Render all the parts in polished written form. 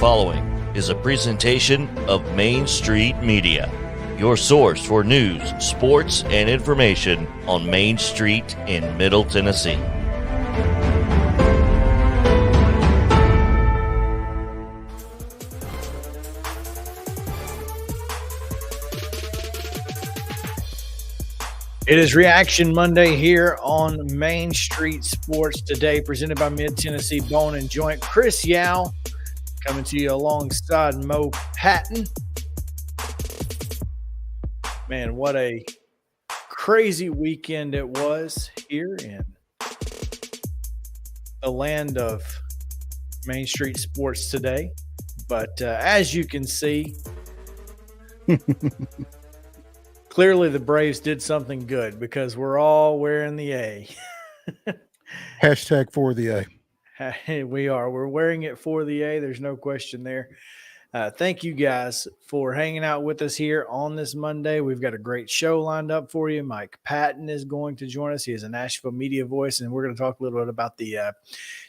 following is a presentation of Main Street Media, your source for news, sports, and information on Main Street in Middle Tennessee. It is Reaction Monday here on Main Street Sports Today, presented by Mid-Tennessee Bone and Joint. Chris Yao coming to you alongside Mo Patton. Man, what a crazy weekend it was here in the land of Main Street Sports Today. But as you can see, clearly the Braves did something good because we're all wearing the A. Hashtag for the A. We are. We're wearing it for the A. There's no question there. Thank you guys for hanging out with us here on this Monday. We've got a great show lined up for you. Mike Patton is going to join us. He is a Nashville media voice, and we're going to talk a little bit about the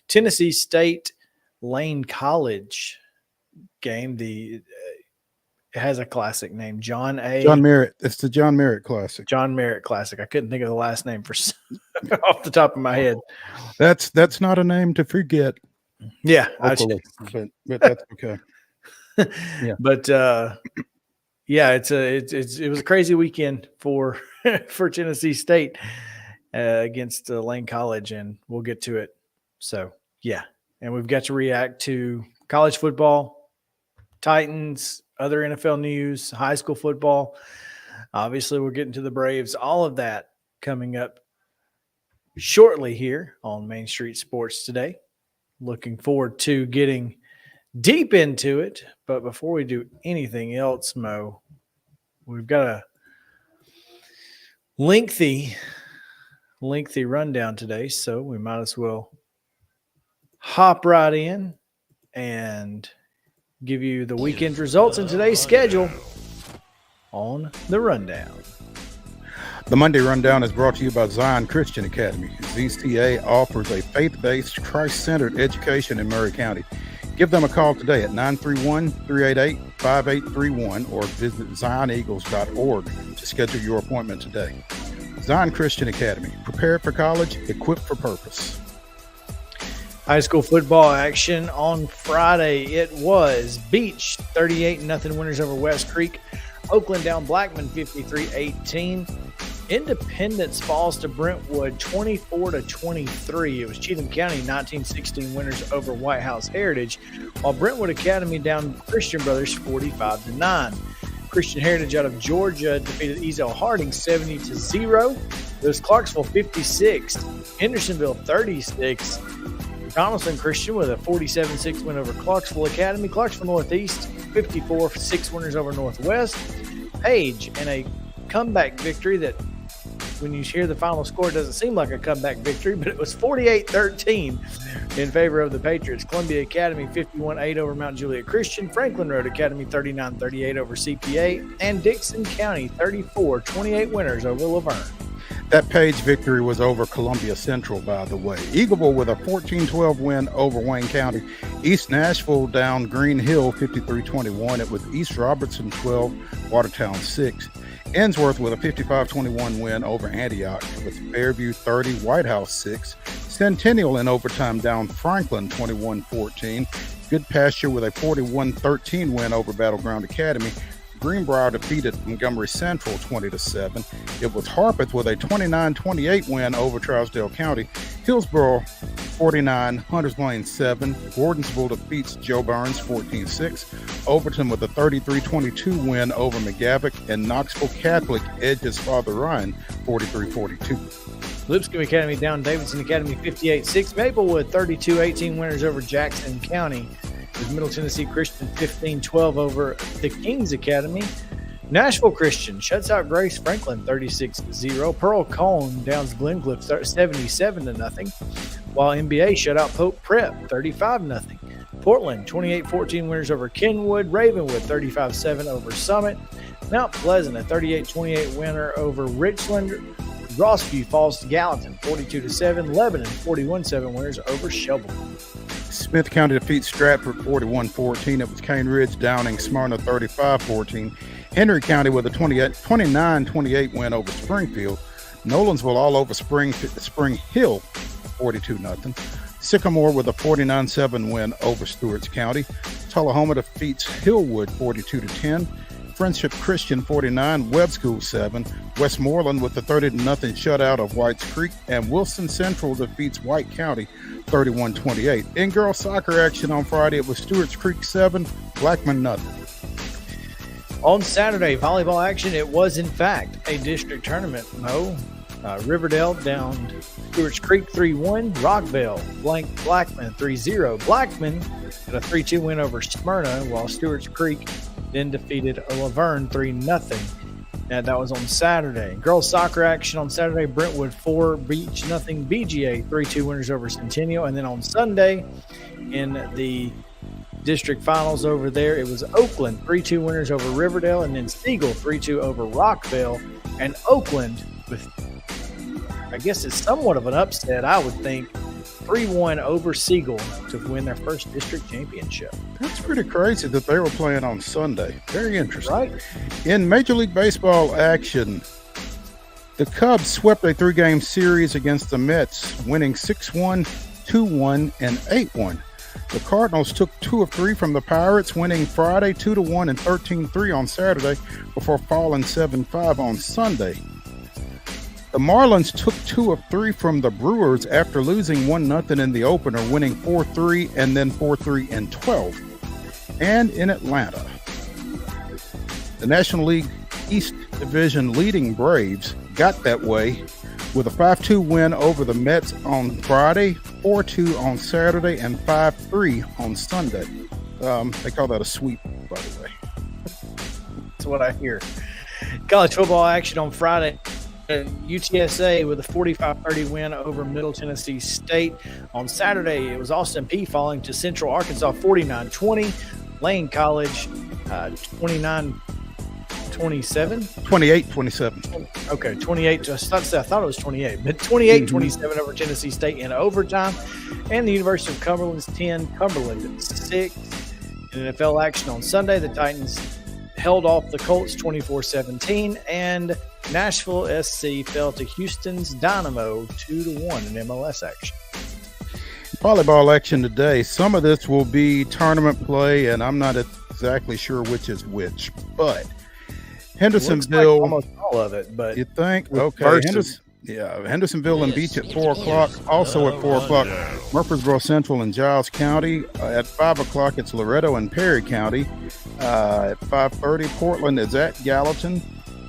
Tennessee State Lane College game. It has a classic name, John Merritt. It's the John Merritt Classic. John Merritt Classic. I couldn't think of the last name for off the top of my head. That's not a name to forget. Yeah, but that's okay. Yeah, but yeah, it was a crazy weekend for Tennessee State against Lane College, and we'll get to it. So yeah, and we've got to react to college football, Titans, other NFL news, high school football. Obviously, we're getting to the Braves. All of that coming up shortly here on Main Street Sports Today. Looking forward to getting deep into it. But before we do anything else, Mo, we've got a lengthy rundown today, so we might as well hop right in and give you the weekend results in today's schedule on the Rundown. The Monday Rundown is brought to you by Zion Christian Academy. ZCA offers a faith-based, Christ-centered education in Murray County. Give them a call today at 931-388-5831 or visit zioneagles.org to schedule your appointment today. Zion Christian Academy. Prepared for college, equipped for purpose. High school football action on Friday. It was Beach 38-0 winners over West Creek. Oakland down Blackman 53-18. Independence falls to Brentwood 24-23. It was Cheatham County 19-16 winners over White House Heritage, while Brentwood Academy down Christian Brothers 45-9. Christian Heritage out of Georgia defeated Ezel Harding 70-0. It was Clarksville 56, Hendersonville 36. Donaldson Christian with a 47-6 win over Clarksville Academy. Clarksville Northeast 54-6 winners over Northwest. Page in a comeback victory that, when you hear the final score, it doesn't seem like a comeback victory, but it was 48-13 in favor of the Patriots. Columbia Academy 51-8 over Mount Juliet Christian. Franklin Road Academy 39-38 over CPA. And Dixon County 34-28 winners over Laverne. That Page victory was over Columbia Central, by the way. Eagleville with a 14-12 win over Wayne County. East Nashville down Green Hill 53-21. It was East Robertson 12, Watertown 6. Ensworth with a 55-21 win over Antioch. With Fairview 30, White House 6. Centennial in overtime down Franklin 21-14. Good Pasture with a 41-13 win over Battleground Academy. Greenbrier defeated Montgomery Central 20-7. It was Harpeth with a 29-28 win over Trousdale County. Hillsboro 49, Hunters Lane 7. Gordonsville defeats Joe Burns 14-6. Overton with a 33-22 win over McGavock, and Knoxville Catholic edges Father Ryan 43-42. Lipscomb Academy down Davidson Academy 58-6. Maplewood 32-18 winners over Jackson County. With Middle Tennessee Christian 15-12 over the Kings Academy. Nashville Christian shuts out Grace Franklin 36-0. Pearl Cone downs Glencliff 77-0. While NBA shut out Pope Prep 35-0. Portland 28-14 winners over Kenwood. Ravenwood 35-7 over Summit. Mount Pleasant a 38-28 winner over Richland. Rossview falls to Gallatin 42-7. Lebanon 41-7 winners over Shelby. Smith County defeats Stratford 41-14. It was Cane Ridge downing Smyrna 35-14. Henry County with a 29-28 win over Springfield. Nolensville all over Spring Hill 42-0. Sycamore with a 49-7 win over Stewart's County. Tullahoma defeats Hillwood 42-10. Friendship Christian 49, Webb School 7. Westmoreland with the 30-0 shutout of Whites Creek, and Wilson Central defeats White County 31-28. In girls soccer action on Friday, it was Stewart's Creek 7, Blackman 0. On Saturday, volleyball action, it was in fact a district tournament. Riverdale downed Stewart's Creek 3-1. Rockville blanked Blackman 3-0. Blackman had a 3-2 win over Smyrna, while Stewart's Creek then defeated Laverne 3-0. And that was on Saturday. Girls soccer action on Saturday, Brentwood 4, Beach 0, BGA 3-2 winners over Centennial. And then on Sunday, in the district finals over there, it was Oakland 3-2 winners over Riverdale, and then Siegel 3-2 over Rockville. And Oakland, with I guess it's somewhat of an upset, I would think, 3-1 over Siegel to win their first district championship. That's pretty crazy that they were playing on Sunday. Very interesting. Right. In Major League Baseball action, the Cubs swept a 3-game series against the Mets, winning 6-1, 2-1, and 8-1. The Cardinals took 2 of 3 from the Pirates, winning Friday 2-1 and 13-3 on Saturday before falling 7-5 on Sunday. The Marlins took 2 of 3 from the Brewers after losing 1-0 in the opener, winning 4-3 and then 4-3 and 12. And in Atlanta, the National League East Division leading Braves got that way with a 5-2 win over the Mets on Friday, 4-2 on Saturday, and 5-3 on Sunday. They call that a sweep, by the way. That's what I hear. College football action on Friday. UTSA with a 45-30 win over Middle Tennessee State. On Saturday, it was Austin Peay falling to Central Arkansas 49-20. Lane College 29-27. 28-27. Okay, 28. I thought it was 28, but 28-27 over Tennessee State in overtime. And the University of Cumberland's 10, Cumberland 6. In NFL action on Sunday, the Titans held off the Colts 24-17, and Nashville SC fell to Houston's Dynamo 2-1 in MLS action. Volleyball action today. Some of this will be tournament play, and I'm not exactly sure which is which, but Hendersonville. Like almost all of it, but you think? Okay. Hendersonville and Beach at 4 o'clock. Also at 4 o'clock, Murfreesboro Central and Giles County. At 5 o'clock, it's Loretto and Perry County. At 5:30, Portland is at Gallatin.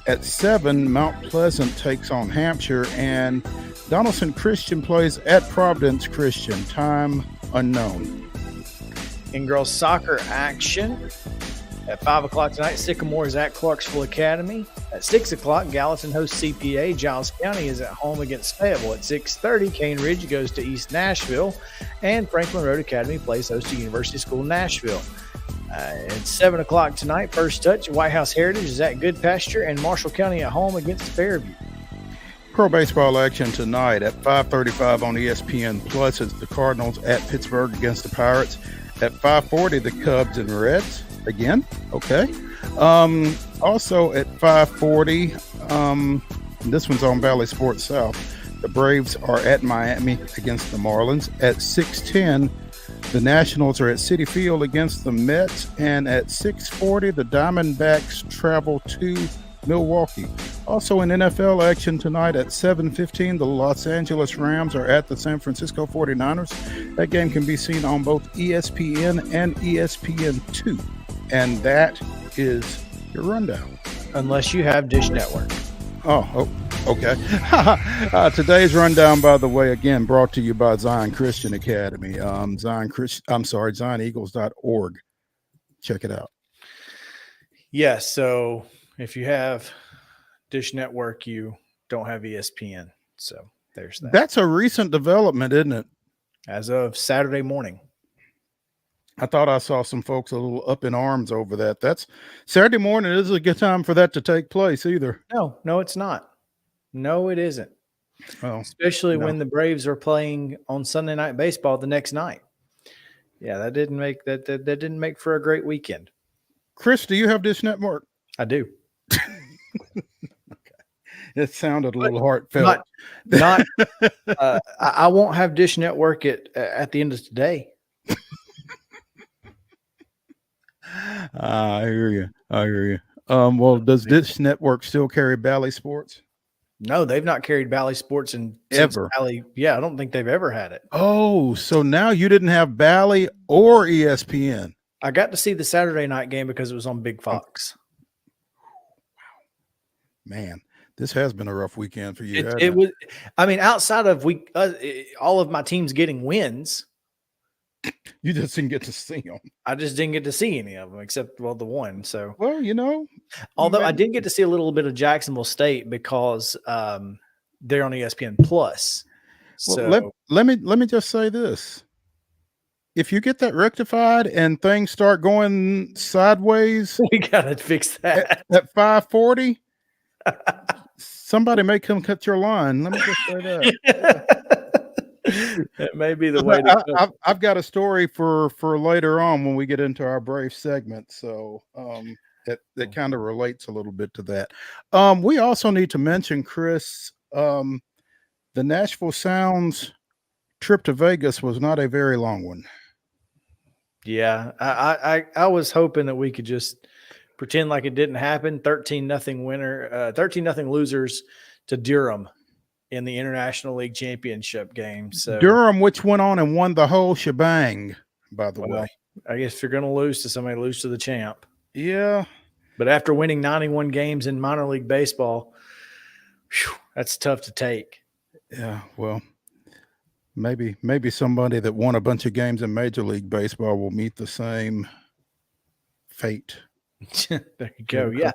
At 7, Mount Pleasant takes on Hampshire, and Donaldson Christian plays at Providence Christian. Time unknown. In girls soccer action, at 5 o'clock tonight, Sycamore is at Clarksville Academy. At 6 o'clock, Gallatin hosts CPA. Giles County is at home against Fayetteville. At 6:30, Cane Ridge goes to East Nashville. And Franklin Road Academy plays host to University School Nashville. At 7 o'clock tonight, First Touch, White House Heritage is at Good Pasture. And Marshall County at home against Fairview. Pro baseball action tonight at 5:35 on ESPN Plus. It's the Cardinals at Pittsburgh against the Pirates. At 5:40, the Cubs and Reds. Again, okay. Also at 5:40, this one's on Valley Sports South. The Braves are at Miami against the Marlins. At 6:10, the Nationals are at Citi Field against the Mets. And at 6:40, the Diamondbacks travel to Milwaukee. Also in NFL action tonight at 7:15, the Los Angeles Rams are at the San Francisco 49ers. That game can be seen on both ESPN and ESPN2. And that is your rundown. Unless you have Dish Network. Oh, okay. Today's rundown, by the way, again, brought to you by Zion Christian Academy. ZionEagles.org. Check it out. Yes, so if you have Dish Network, you don't have ESPN. So there's that. That's a recent development, isn't it? As of Saturday morning. I thought I saw some folks a little up in arms over that. That's Saturday morning isn't a good time for that to take place either. No, it's not. No, it isn't. Well, especially when the Braves are playing on Sunday Night Baseball the next night. Yeah, that didn't make for a great weekend. Chris, do you have Dish Network? I do. It sounded a little heartfelt. Not. I won't have Dish Network at the end of today. I hear you. Well, does Dish Network still carry Bally Sports? No, they've not carried Bally Sports Ever. Bally. Yeah, I don't think they've ever had it. Oh, so now you didn't have Bally or ESPN. I got to see the Saturday night game because it was on Big Fox. Man, this has been a rough weekend for you. It was. I mean, outside of all of my teams getting wins, you just didn't get to see them. I just didn't get to see any of them except the one. So, well, although I did get to see a little bit of Jacksonville State because they're on ESPN Plus. So well, let me just say this: if you get that rectified and things start going sideways, we gotta fix that at 5:40. Somebody may come cut your line. Let me just say that. It may be the way to go. I've got a story for later on when we get into our Brave segment. So that kind of relates a little bit to that. We also need to mention, Chris, the Nashville Sounds trip to Vegas was not a very long one. Yeah, I was hoping that we could just pretend like it didn't happen. 13-0 winner, 13-0 losers to Durham in the International League Championship game. So Durham, which went on and won the whole shebang, by the way. I guess if you're going to lose to somebody, lose to the champ. Yeah. But after winning 91 games in minor league baseball, that's tough to take. Yeah, well, maybe somebody that won a bunch of games in Major League Baseball will meet the same fate. There you go. Yeah.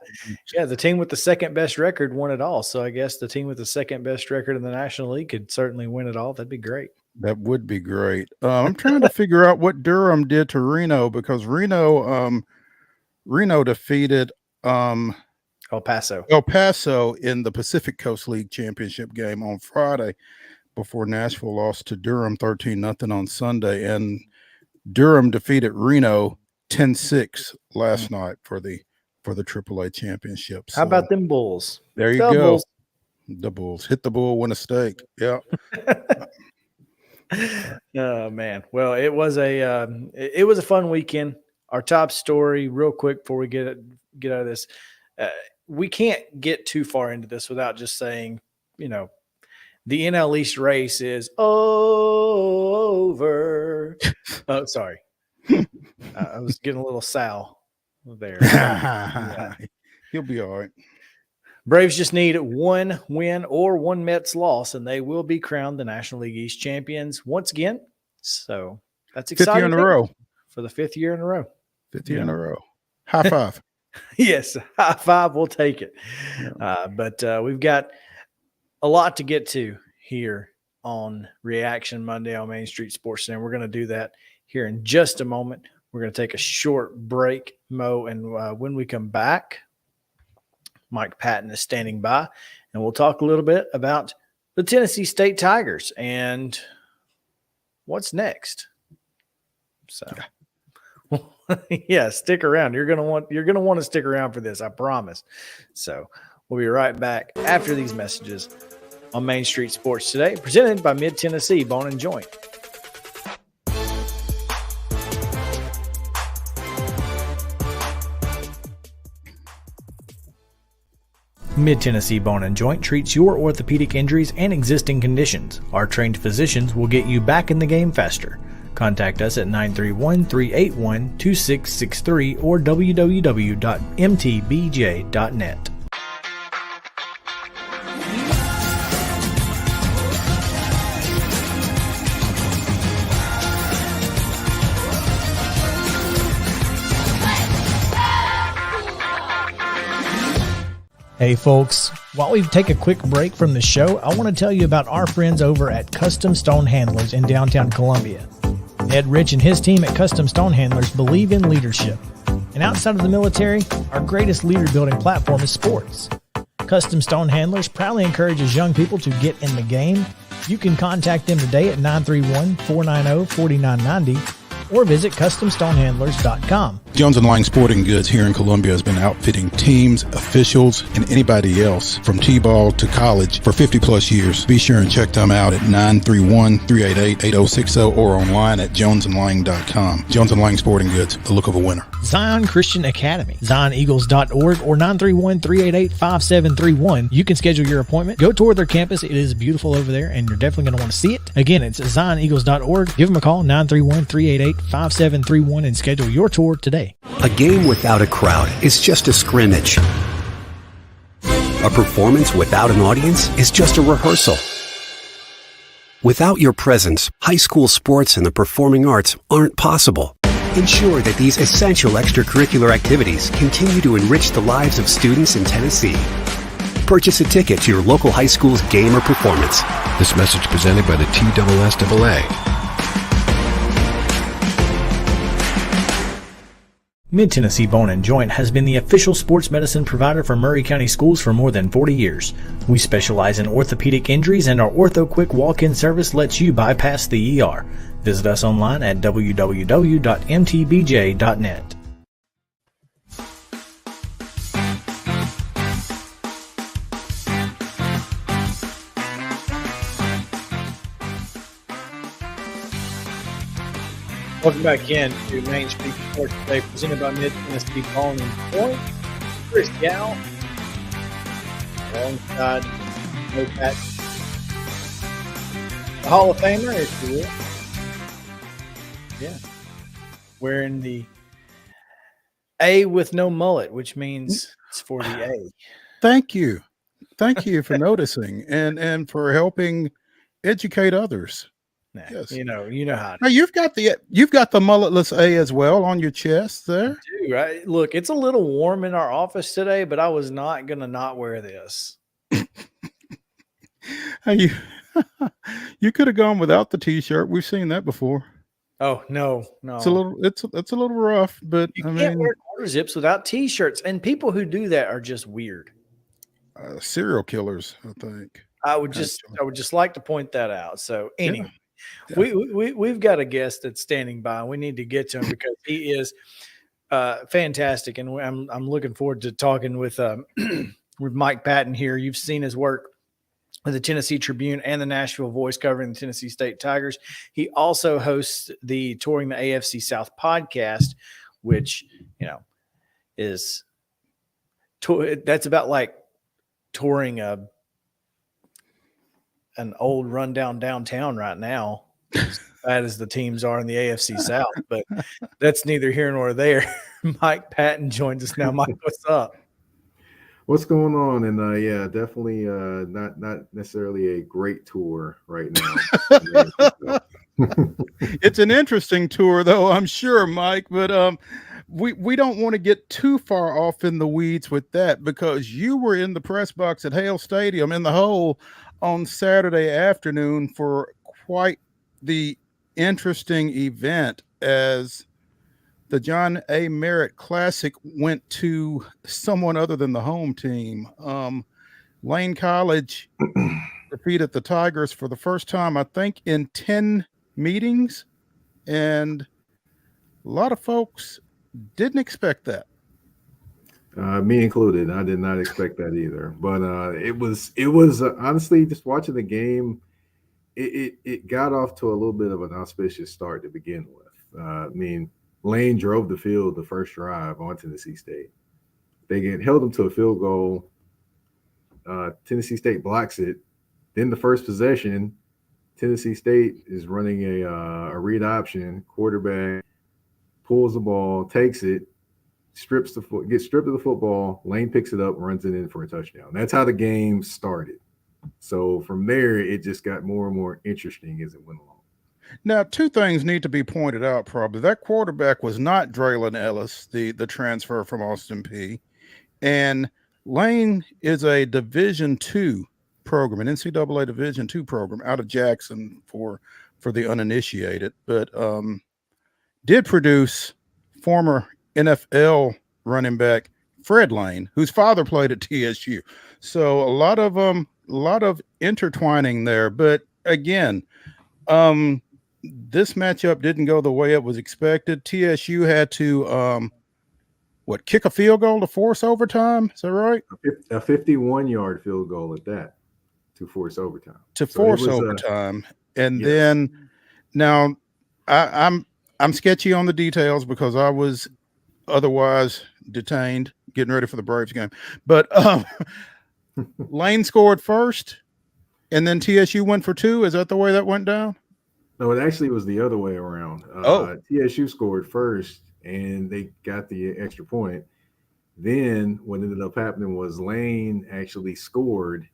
The team with the second best record won it all. So I guess the team with the second best record in the National League could certainly win it all. That'd be great. That would be great. I'm trying to figure out what Durham did to Reno, because Reno defeated El Paso in the Pacific Coast League Championship game on Friday before Nashville lost to Durham 13-0 on Sunday, and Durham defeated Reno 10-6 last night for the AAA championship. So, how about them Bulls? There you go. Bulls. The Bulls. Hit the bull, win a steak. Yeah. Oh man. Well, it was a fun weekend. Our top story, real quick before we get out of this, we can't get too far into this without just saying, the NL East race is over. Oh, sorry. I was getting a little Sal there. Yeah. He'll be all right. Braves just need one win or one Mets loss, and they will be crowned the National League East champions once again. So that's exciting. 5th year in a row. For the 5th year in a row. 5th year in a row. High five. Yes, high five. We'll take it. Yeah. But we've got a lot to get to here on Reaction Monday on Main Street Sports Center. We're going to do that here in just a moment. We're going to take a short break, Mo, and when we come back, Mike Patton is standing by, and we'll talk a little bit about the Tennessee State Tigers and what's next. So, yeah, stick around. You're gonna want to stick around for this, I promise. So, we'll be right back after these messages on Main Street Sports Today, presented by Mid Tennessee Bone and Joint. Mid-Tennessee Bone & Joint treats your orthopedic injuries and existing conditions. Our trained physicians will get you back in the game faster. Contact us at 931-381-2663 or www.mtbj.net. Hey folks, while we take a quick break from the show, I want to tell you about our friends over at Custom Stone Handlers in downtown Columbia. Ed Rich and his team at Custom Stone Handlers believe in leadership. And outside of the military, our greatest leader building platform is sports. Custom Stone Handlers proudly encourages young people to get in the game. You can contact them today at 931-490-4990 or visit CustomStonehandlers.com. Jones and Lang Sporting Goods here in Columbia has been outfitting teams, officials, and anybody else from T-ball to college for 50 plus years. Be sure and check them out at 931-388-8060 or online at jonesandlang.com. Jones and Lang Sporting Goods, the look of a winner. Zion Christian Academy, ZionEagles.org or 931-388-5731. You can schedule your appointment. Go tour their campus. It is beautiful over there, and you're definitely going to want to see it. Again, it's ZionEagles.org. Give them a call, 931-388-5731, and schedule your tour today. A game without a crowd is just a scrimmage. A performance without an audience is just a rehearsal. Without your presence, high school sports and the performing arts aren't possible. Ensure that these essential extracurricular activities continue to enrich the lives of students in Tennessee. Purchase a ticket to your local high school's game or performance. This message presented by the TSSAA. Mid-Tennessee Bone & Joint has been the official sports medicine provider for Maury County Schools for more than 40 years. We specialize in orthopedic injuries, and our Ortho Quick walk-in service lets you bypass the ER. Visit us online at www.mtbj.net. Welcome back in to Main Street Sports Today, presented by Mid-Tennessee Bone & Joint. Chris Gow, alongside No Pat, the Hall of Famer, if you will. Yeah. Wearing the A with no mullet, which means it's for the A. Thank you. Thank you for noticing and for helping educate others. Nah, yes. You know how. Now you've got the mulletless A as well on your chest there. I do, right? Look, it's a little warm in our office today, but I was not gonna not wear this. Hey, you could have gone without the t-shirt. We've seen that before. Oh no. It's a little rough, but you can't wear quarter zips without t-shirts, and people who do that are just weird. Serial killers, I think. I would just like to point that out. So anyway. Yeah. We've got a guest that's standing by. We need to get to him because he is fantastic, and I'm looking forward to talking with with Mike Patton here. You've seen his work with the Tennessee Tribune and the Nashville Voice covering the Tennessee State Tigers. He also hosts the Touring the AFC South podcast, which is that's about like touring an old rundown downtown right now, as bad as the teams are in the AFC South, but that's neither here nor there. Mike Patton joins us now. Mike, what's up? What's going on? And yeah, definitely not necessarily a great tour right now. It's an interesting tour, though, I'm sure, Mike, but we don't want to get too far off in the weeds with that, because you were in the press box at Hale Stadium in the hole on Saturday afternoon for quite the interesting event, as the John A. Merritt Classic went to someone other than the home team. Lane College defeated the Tigers for the first time, I think, in 10 meetings, and a lot of folks didn't expect that. Me included. I did not expect that either. But it was honestly, just watching the game, it got off to a little bit of an auspicious start to begin with. Lane drove the field the first drive on Tennessee State. They held them to a field goal. Tennessee State blocks it. Then the first possession, Tennessee State is running a read option. Quarterback pulls the ball, takes it, gets stripped of the football. Lane picks it up, runs it in for a touchdown. That's how the game started. So from there, it just got more and more interesting as it went along. Now, two things need to be pointed out probably. That quarterback was not Draylon Ellis, the transfer from Austin Peay. And Lane is a Division II program, an NCAA Division II program out of Jackson for the uninitiated, but did produce former NFL running back Fred Lane, whose father played at TSU. So a lot of intertwining there. But again, this matchup didn't go the way it was expected. TSU had to kick a field goal to force overtime. Is that right? A 51-yard field goal at that to force overtime. To force overtime. And then now I'm sketchy on the details because I was otherwise detained getting ready for the Braves game. But Lane scored first and then TSU went for two. Is that the way that went down? No, it actually was the other way around. TSU scored first and they got the extra point. Then what ended up happening was Lane actually scored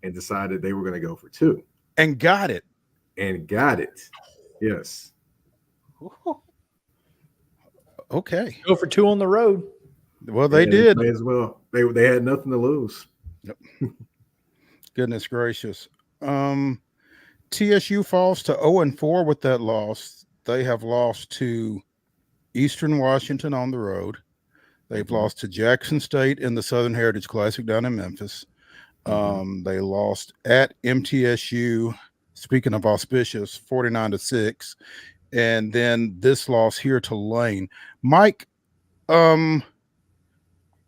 and decided they were going to go for two. And got it. Yes. Okay. Go for two on the road. Well, they did. As well. They had nothing to lose. Yep. Goodness gracious. TSU falls to 0-4 with that loss. They have lost to Eastern Washington on the road. They've lost to Jackson State in the Southern Heritage Classic down in Memphis. They lost at MTSU, speaking of auspicious, 49-6. And then this loss here to Lane. Mike,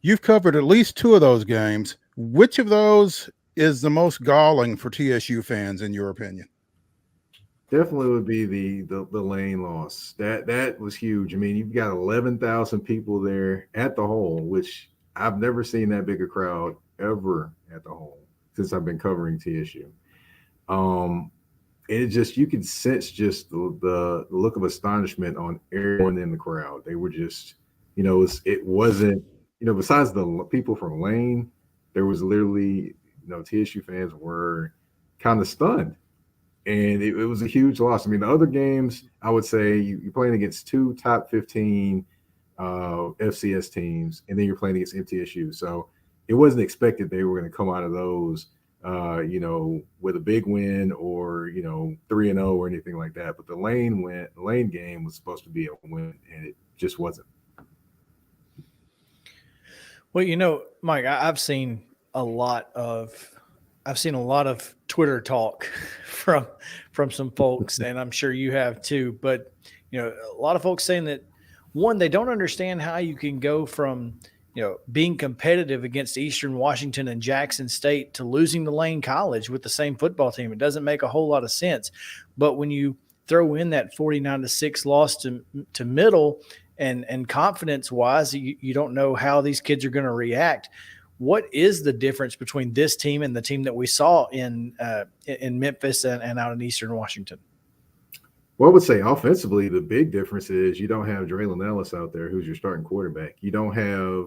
you've covered at least two of those games. Which of those is the most galling for TSU fans, in your opinion? Definitely would be the Lane loss. That was huge. I mean, you've got 11,000 people there at the Hole, which I've never seen that big a crowd ever at the Hole since I've been covering TSU. And it just, you could sense just the look of astonishment on everyone in the crowd. They were just, it wasn't, besides the people from Lane, there was literally, TSU fans were kind of stunned. And it was a huge loss. I mean, the other games, I would say you're playing against two top 15 FCS teams, and then you're playing against MTSU. So it wasn't expected they were going to come out of those, with a big win or, 3-0 or anything like that. But the Lane game was supposed to be a win, and it just wasn't. Well, Mike, I've seen a lot of Twitter talk from some folks, and I'm sure you have too. But a lot of folks saying that, one, they don't understand how you can go from being competitive against Eastern Washington and Jackson State to losing to Lane College with the same football team. It doesn't make a whole lot of sense. But when you throw in that 49-6 loss to Middle, and confidence wise, you don't know how these kids are going to react. What is the difference between this team and the team that we saw in Memphis and out in Eastern Washington? Well, I would say offensively, the big difference is you don't have Draylon Ellis out there, who's your starting quarterback. You don't have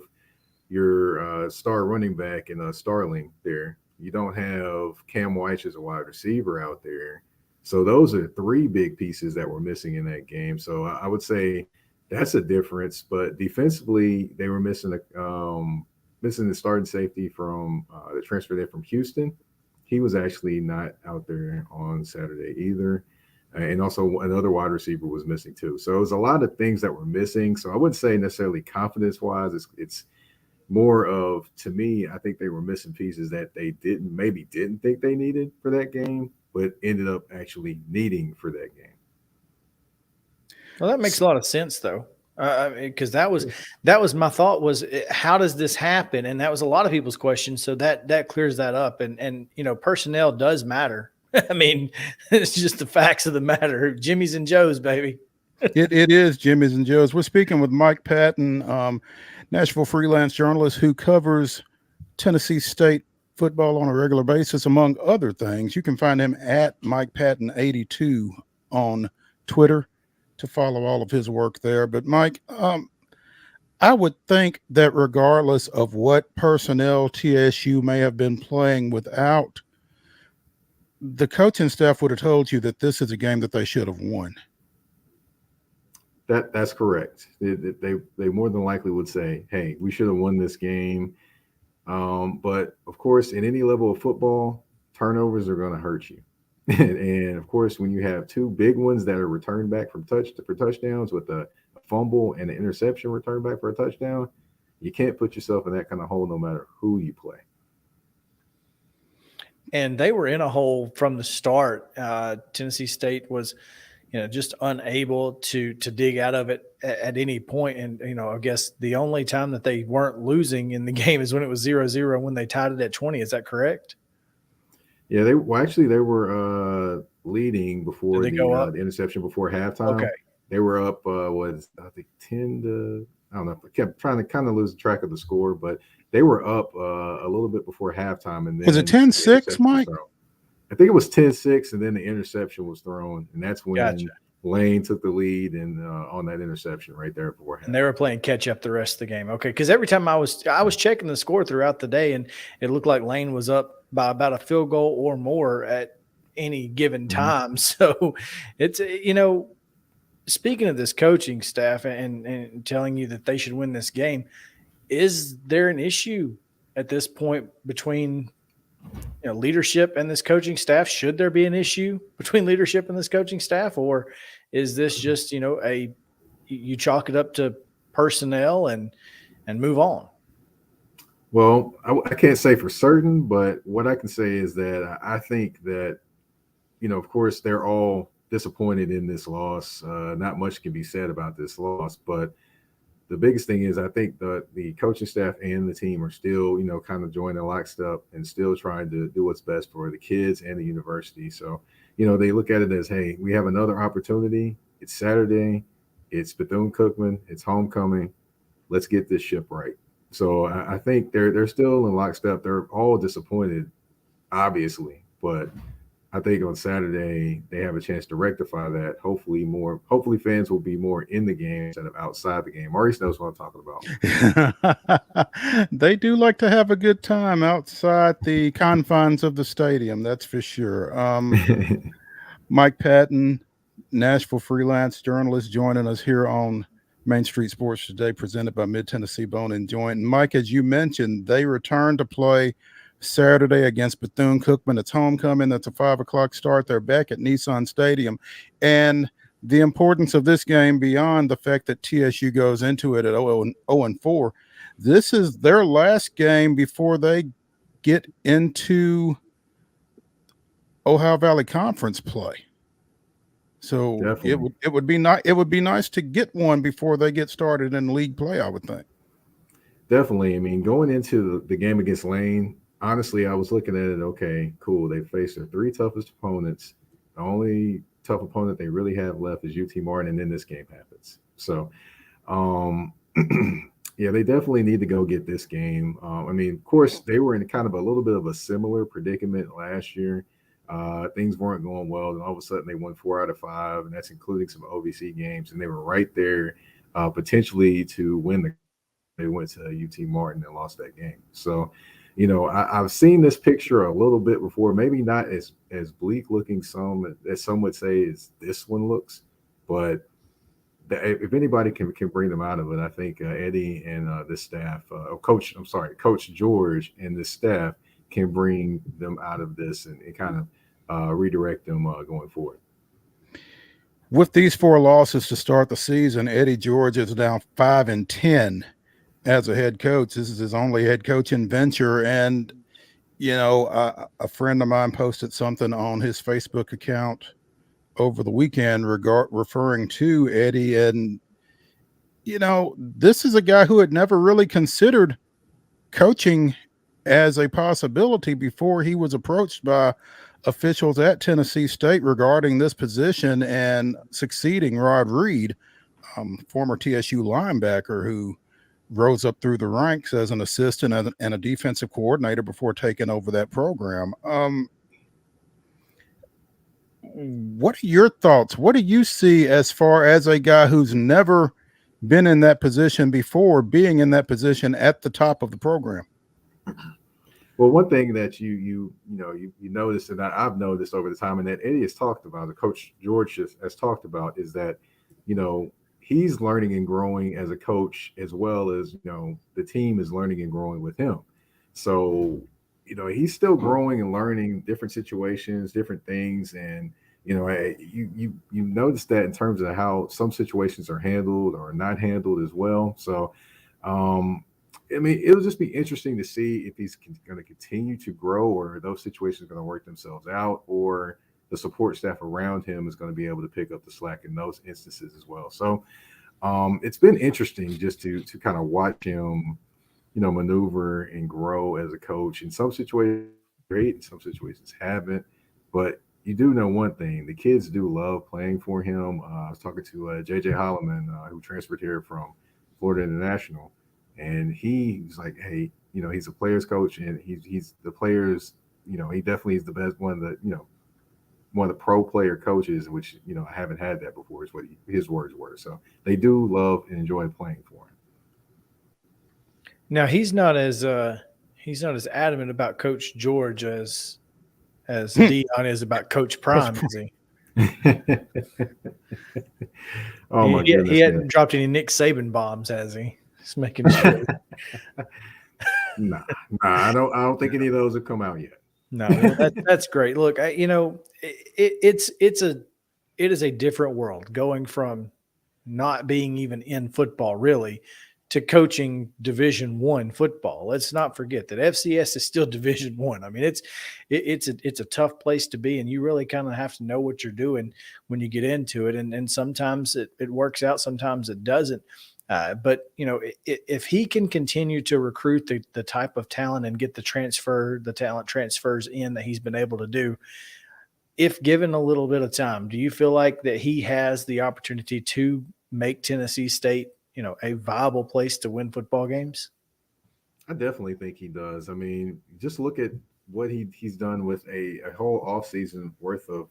your star running back and Starling there. You don't have Cam White as a wide receiver out there. So those are three big pieces that were missing in that game. So I would say that's a difference. But defensively, they were missing the starting safety from the transfer there from Houston. He was actually not out there on Saturday either. And also another wide receiver was missing too. So it was a lot of things that were missing. So I wouldn't say necessarily confidence-wise. It's more of, to me, I think they were missing pieces that they didn't think they needed for that game, but ended up actually needing for that game. Well, that makes a lot of sense, though. Because that was my thought was, how does this happen? And that was a lot of people's questions. So that clears that up. And personnel does matter. I mean, it's just the facts of the matter. Jimmy's and Joe's, baby. It is Jimmy's and Joe's. We're speaking with Mike Patton, Nashville freelance journalist who covers Tennessee State football on a regular basis, among other things. You can find him at Mike Patton 82 on Twitter to follow all of his work there. But Mike, I would think that regardless of what personnel TSU may have been playing without, the coaching staff would have told you that this is a game that they should have won. That's correct. They more than likely would say, hey, we should have won this game. But of course, in any level of football, turnovers are going to hurt you. And of course, when you have two big ones that are returned back for touchdowns with a fumble and an interception returned back for a touchdown, you can't put yourself in that kind of hole no matter who you play. And they were in a hole from the start. Tennessee State was, just unable to dig out of it at any point. And, I guess the only time that they weren't losing in the game is when it was 0-0 when they tied it at 20. Is that correct? Yeah, they were leading before Did they go up? the interception before halftime. Okay. They were up I think 10 to, I don't know. I kept trying to kind of lose track of the score, but they were up a little bit before halftime. And then was it 10-6, Mike? I think it was 10-6, and then the interception was thrown, and that's when Gotcha. Lane took the lead and on that interception right there before halftime. And they were playing catch up the rest of the game. Okay, because every time I was checking the score throughout the day, and it looked like Lane was up by about a field goal or more at any given time. So it's speaking of this coaching staff and telling you that they should win this game, is there an issue at this point between leadership and this coaching staff? Should there be an issue between leadership and this coaching staff, or is this just you chalk it up to personnel and move on? Well, I can't say for certain, but what I can say is that I think that of course they're all disappointed in this loss. Not much can be said about this loss, but the biggest thing is I think the coaching staff and the team are still, kind of joining lockstep and still trying to do what's best for the kids and the university. So, they look at it as, hey, we have another opportunity. It's Saturday. It's Bethune-Cookman. It's homecoming. Let's get this ship right. So I think they're still in lockstep. They're all disappointed, obviously, but I think on Saturday they have a chance to rectify that. Hopefully fans will be more in the game instead of outside the game. Maurice knows what I'm talking about. They do like to have a good time outside the confines of the stadium. That's for sure. Mike Patton, Nashville freelance journalist, joining us here on Main Street Sports Today, presented by Mid-Tennessee Bone and Joint. And Mike, as you mentioned, they return to play Saturday against Bethune-Cookman. It's homecoming. That's a 5:00 start. They're back at Nissan Stadium. And the importance of this game, beyond the fact that TSU goes into it at 0-4, this is their last game before they get into Ohio Valley Conference play. So Definitely. it would be nice to get one before they get started in league play, I would think. Definitely. I mean, going into the game against Lane, honestly, I was looking at it, okay, cool. They faced their three toughest opponents. The only tough opponent they really have left is UT Martin, and then this game happens. So, yeah, they definitely need to go get this game. I mean, of course, they were in kind of a little bit of a similar predicament last year. Things weren't going well, and all of a sudden they won 4 out of 5, and that's including some OVC games, and they were right there potentially to win the. They went to UT Martin and lost that game. So, I've seen this picture a little bit before, maybe not as bleak looking as some would say as this one looks, but if anybody can bring them out of it, I think Eddie and the staff, Coach George and the staff can bring them out of this and kind of redirect them going forward. With these 4 losses to start the season, Eddie George is now 5-10 as a head coach. This is his only head coaching venture. And, a friend of mine posted something on his Facebook account over the weekend referring to Eddie. And, this is a guy who had never really considered coaching as a possibility before he was approached by officials at Tennessee State regarding this position and succeeding Rod Reed, former TSU linebacker who rose up through the ranks as an assistant and a defensive coordinator before taking over that program. What are your thoughts? What do you see as far as a guy who's never been in that position before, being in that position at the top of the program? Well, one thing that you notice, and I've noticed over the time, and that Eddie has talked about, the Coach George has talked about, is that he's learning and growing as a coach, as well as the team is learning and growing with him. So he's still growing and learning different situations, different things, and you notice that in terms of how some situations are handled or not handled as well. So. I mean, it'll just be interesting to see if he's going to continue to grow, or those situations are going to work themselves out, or the support staff around him is going to be able to pick up the slack in those instances as well. So it's been interesting just to kind of watch him, maneuver and grow as a coach. In some situations, great. In some situations, haven't. But you do know one thing: the kids do love playing for him. I was talking to J.J. Holloman, who transferred here from Florida International, and he's like, "Hey, he's a players coach, and he's the players. He definitely is the best one of the pro player coaches, which I haven't had that before, is what his words were. So they do love and enjoy playing for him. Now he's not as adamant about Coach George as Dion is about Coach Prime, is he? Oh my goodness! He hadn't dropped any Nick Saban bombs, has he? Just making sure. Nah, I don't think any of those have come out yet. No, that's great. Look, it is a different world going from not being even in football really to coaching Division I football. Let's not forget that FCS is still Division I. I mean, it's a tough place to be, and you really kind of have to know what you're doing when you get into it. And sometimes it works out, sometimes it doesn't. But if he can continue to recruit the type of talent and get the talent transfers in that he's been able to do, if given a little bit of time, do you feel like that he has the opportunity to make Tennessee State, a viable place to win football games? I definitely think he does. I mean, just look at what he's done with a whole offseason worth of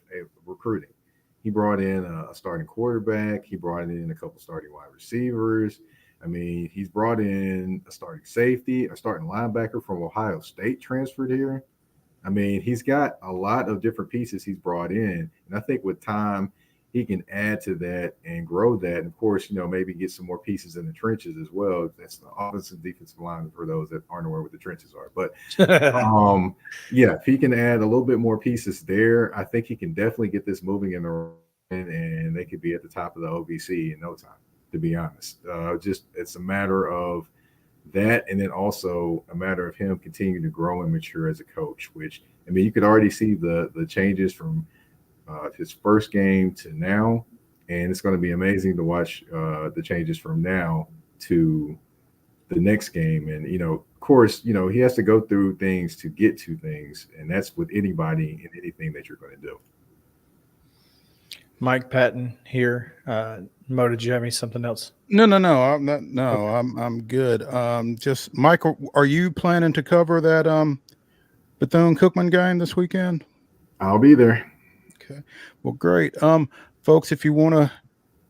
recruiting. He brought in a starting quarterback. He brought in a couple starting wide receivers. I mean, he's brought in a starting safety, a starting linebacker from Ohio State transferred here. I mean, he's got a lot of different pieces he's brought in. And I think with time, he can add to that and grow that. And of course, maybe get some more pieces in the trenches as well. That's the offensive defensive line for those that aren't aware what the trenches are. But yeah, if he can add a little bit more pieces there, I think he can definitely get this moving in the and they could be at the top of the OVC in no time, to be honest. Just it's a matter of that, and then also a matter of him continuing to grow and mature as a coach, which, I mean, you could already see the changes from his first game to now, and it's going to be amazing to watch the changes from now to the next game. And, of course, he has to go through things to get to things, and that's with anybody and anything that you're going to do. Mike Patton here. Mo, did you have something else? No. I'm not. No, I'm good. Just Michael, are you planning to cover that Bethune-Cookman game this weekend? I'll be there. Okay. Well, great. Folks, if you want to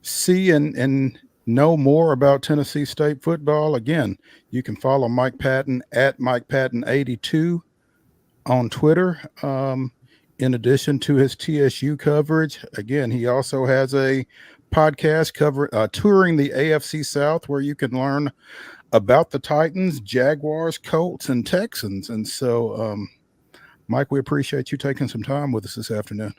see and know more about Tennessee State football, again, you can follow Mike Patton at Mike Patton 82 on Twitter. In addition to his TSU coverage, again, he also has a podcast touring the AFC South, where you can learn about the Titans, Jaguars, Colts, and Texans. And so, Mike, we appreciate you taking some time with us this afternoon.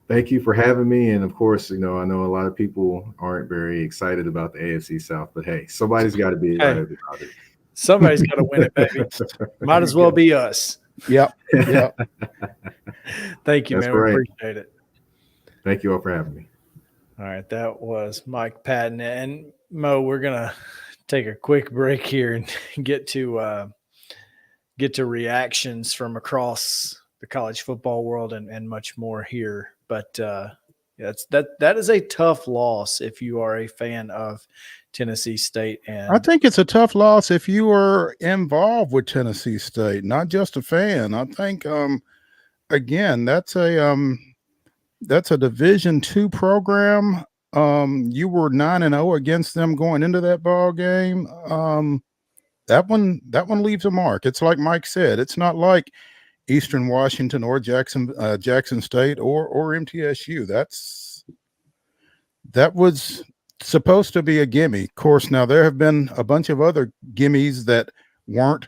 Thank you for having me. And of course, I know a lot of people aren't very excited about the AFC South, but hey, somebody's got to be excited about it. Somebody's got to win it, baby. Might as well be us. Yep. Thank you, That's man. right. We appreciate it. Thank you all for having me. All right. That was Mike Patton. And Mo, we're going to take a quick break here and get to reactions from across the college football world and much more here. But that is a tough loss if you are a fan of Tennessee State. And I think it's a tough loss if you were involved with Tennessee State, not just a fan. I think again, that's a Division II program. You were 9-0 against them going into that ball game. That one leaves a mark. It's like Mike said, it's not like Eastern Washington or Jackson State or MTSU. That was supposed to be a gimme. Of course, now there have been a bunch of other gimmies that weren't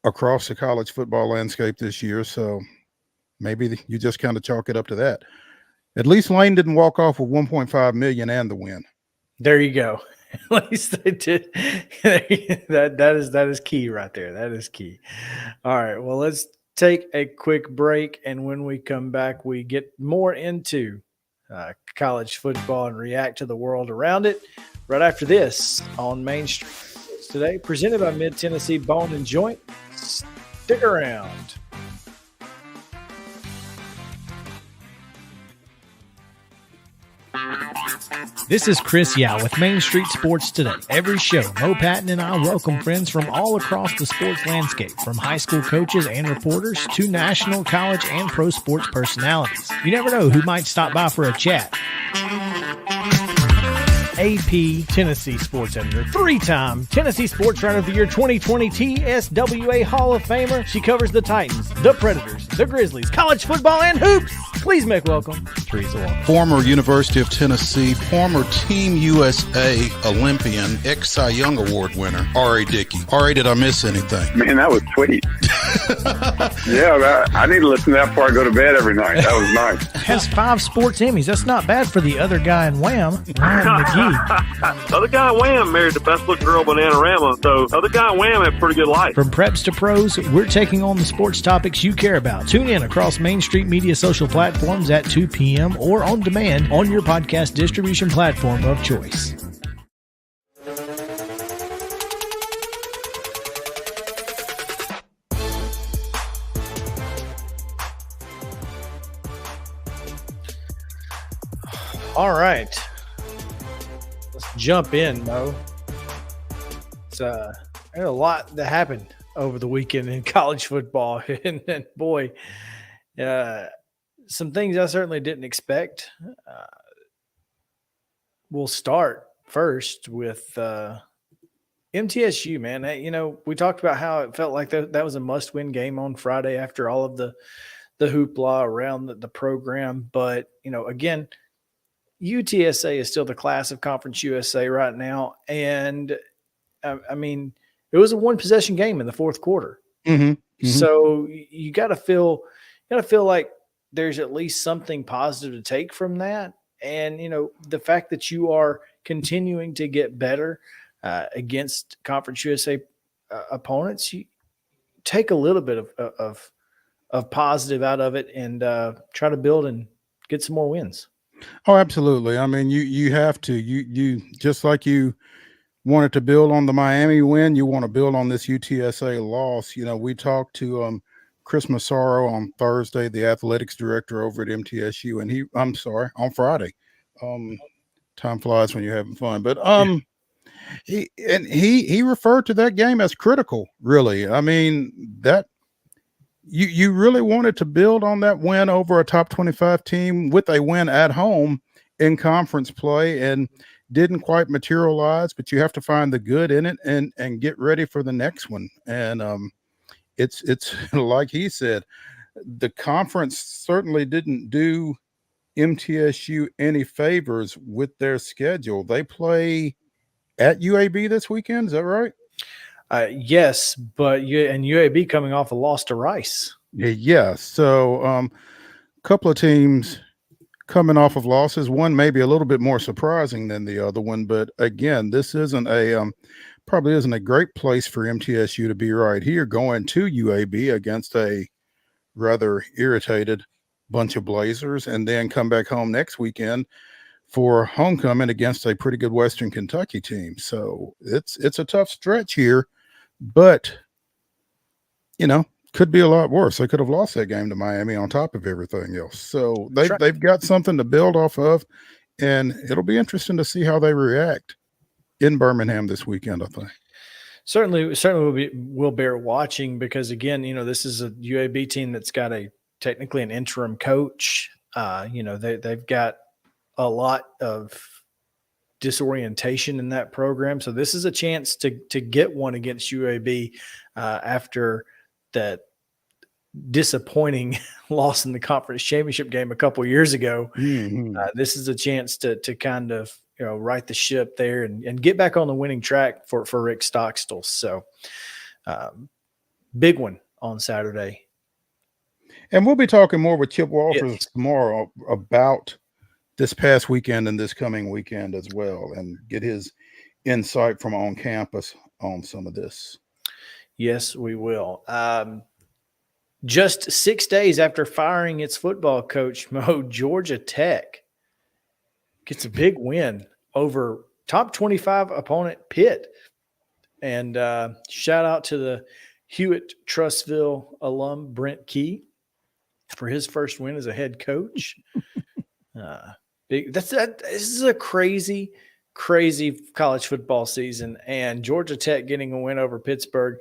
across the college football landscape this year, so maybe you just kind of chalk it up to that. At least Lane didn't walk off with $1.5 million and the win. There you go. At least they did. That is key right there. That is key. All right. Well, let's take a quick break, and when we come back, we get more into college football and react to the world around it. Right after this on Main Street today, presented by Mid Tennessee Bone and Joint. Stick around. This is Chris Yao with Main Street Sports Today. Every show, Mo Patton and I welcome friends from all across the sports landscape, from high school coaches and reporters to national, college, and pro sports personalities. You never know who might stop by for a chat. AP Tennessee sports editor, three-time Tennessee Sports Writer of the Year 2020 TSWA Hall of Famer. She covers the Titans, the Predators, the Grizzlies, college football, and hoops. Please make welcome Teresa Walker. Former University of Tennessee, former Team USA Olympian, ex-Cy Young Award winner, R.A. Dickey. R.A., did I miss anything? Man, that was sweet. Yeah, I need to listen to that before I go to bed every night. That was nice. Has 5 sports Emmys. That's not bad for the other guy in Wham, Ryan McGee. Other guy in Wham married the best looking girl, Bananarama. So other guy in Wham had a pretty good life. From preps to pros, we're taking on the sports topics you care about. Tune in across Main Street Media social platforms at 2 p.m. or on demand on your podcast distribution platform of choice. All right. Let's jump in, Mo. There's a lot that happened over the weekend in college football. and boy, some things I certainly didn't expect. We'll start first with MTSU, man. We talked about how it felt like that was a must-win game on Friday after all of the hoopla around the program. But, again, UTSA is still the class of Conference USA right now. And, it was a one-possession game in the fourth quarter. Mm-hmm. Mm-hmm. So you got to feel like there's at least something positive to take from that. And, the fact that you are continuing to get better against Conference USA opponents, you take a little bit of positive out of it and try to build and get some more wins. Oh, absolutely. I mean, you have to. You just like you wanted to build on the Miami win, you want to build on this UTSA loss. We talked to Chris Massaro on Thursday, the athletics director over at MTSU, and on Friday. Time flies when you're having fun. But he referred to that game as critical, really. I mean, that you really wanted to build on that win over a top 25 team with a win at home in conference play, and didn't quite materialize, but you have to find the good in it and get ready for the next one. And it's like he said, the conference certainly didn't do MTSU any favors with their schedule. They play at UAB this weekend. Is that right? Yes, but UAB coming off a loss to Rice. Yeah. So a couple of teams coming off of losses, one maybe a little bit more surprising than the other one. But again, this isn't probably isn't a great place for MTSU to be right here, going to UAB against a rather irritated bunch of Blazers, and then come back home next weekend for homecoming against a pretty good Western Kentucky team. So it's a tough stretch here, but could be a lot worse. They could have lost that game to Miami on top of everything else. So they've got something to build off of, and it'll be interesting to see how they react in Birmingham this weekend, I think. Certainly will bear watching, because again, this is a UAB team that's got technically an interim coach. They've got a lot of disorientation in that program. So this is a chance to get one against UAB after that disappointing loss in the conference championship game a couple years ago. Mm-hmm. This is a chance to kind of right the ship there and get back on the winning track for Rick Stockstill. So big one on Saturday. And we'll be talking more with Chip Walters tomorrow about this past weekend and this coming weekend as well, and get his insight from on campus on some of this. Yes, we will. Just 6 days after firing its football coach, Georgia Tech gets a big win over top 25 opponent Pitt. And shout out to the Hewitt-Trussville alum Brent Key for his first win as a head coach. This is a crazy college football season, and Georgia Tech getting a win over Pittsburgh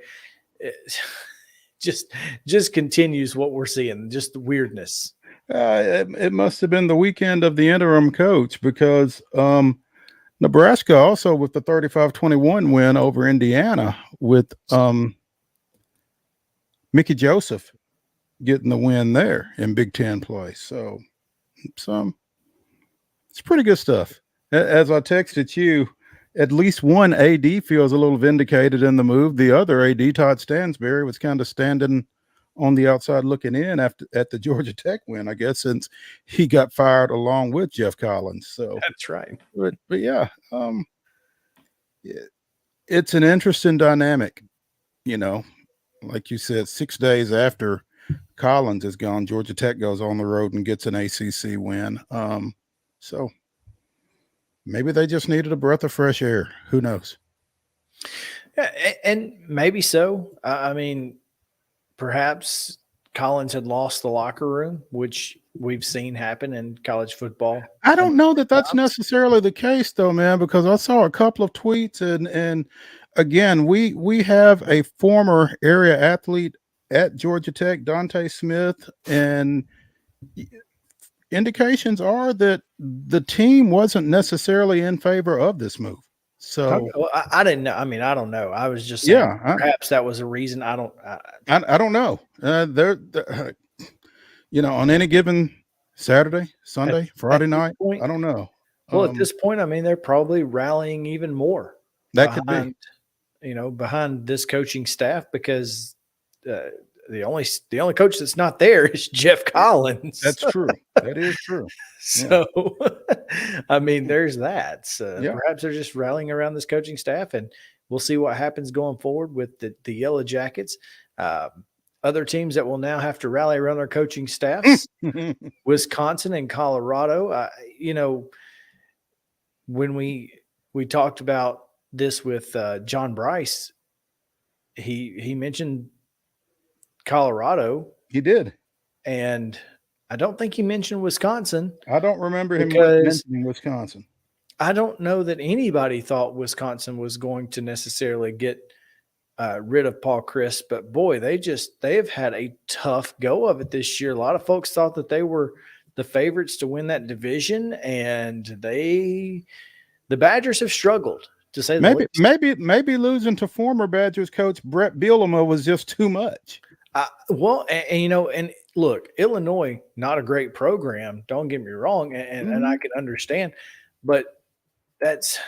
just continues what we're seeing, just the weirdness. It must have been the weekend of the interim coach, because Nebraska also with the 35-21 win over Indiana with Mickey Joseph getting the win there in Big Ten play. So it's pretty good stuff. As I texted you, at least one AD feels a little vindicated in the move. The other AD, Todd Stansbury, was kind of standing on the outside looking in at the Georgia Tech win, I guess, since he got fired along with Jeff Collins. So that's right. But yeah, it's an interesting dynamic. Like you said, 6 days after Collins is gone, Georgia Tech goes on the road and gets an ACC win. So maybe they just needed a breath of fresh air. Who knows? Yeah, and maybe so. I mean, perhaps Collins had lost the locker room, which we've seen happen in college football. I don't know that that's necessarily the case, though, man, because I saw a couple of tweets, and again, we have a former area athlete at Georgia Tech, Dante Smith, and indications are that the team wasn't necessarily in favor of this move. So I didn't know. I mean, I don't know. I was just saying, perhaps that was a reason. I don't know. They're on any given Saturday, Sunday, Friday night, I don't know. Well, at this point, I mean, they're probably rallying even more. That could be, behind this coaching staff, because the only coach that's not there is Jeff Collins. That's true. That is true. So, I mean, there's that. So perhaps they're just rallying around this coaching staff, and we'll see what happens going forward with the Yellow Jackets. Other teams that will now have to rally around their coaching staffs, Wisconsin and Colorado. When we talked about this with John Bryce, he mentioned Colorado. He did. And I don't think he mentioned Wisconsin. I don't remember him mentioning Wisconsin. I don't know that anybody thought Wisconsin was going to necessarily get rid of Paul Chryst, but boy, they have had a tough go of it this year. A lot of folks thought that they were the favorites to win that division, and the Badgers have struggled, to say the least. Maybe losing to former Badgers coach Brett Bielema was just too much. And look, Illinois, not a great program. Don't get me wrong, and I can understand, but that's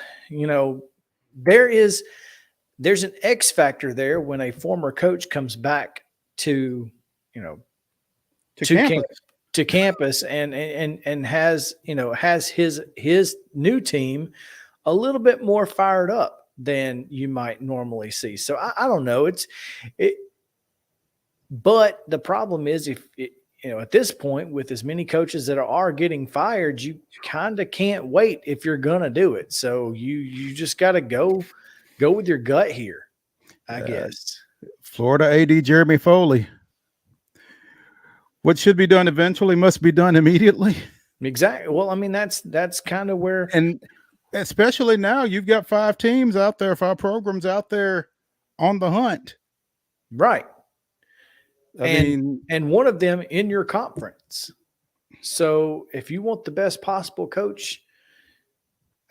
there's an X factor there when a former coach comes back to campus and has his new team a little bit more fired up than you might normally see. So I don't know. But the problem is, at this point, with as many coaches that are getting fired, you kind of can't wait if you're going to do it. So you just got to go with your gut here, I guess. Florida AD Jeremy Foley. What should be done eventually must be done immediately. Exactly. Well, I mean, that's kind of where, and especially now you've got 5 teams out there, 5 programs out there on the hunt. Right. And one of them in your conference. So if you want the best possible coach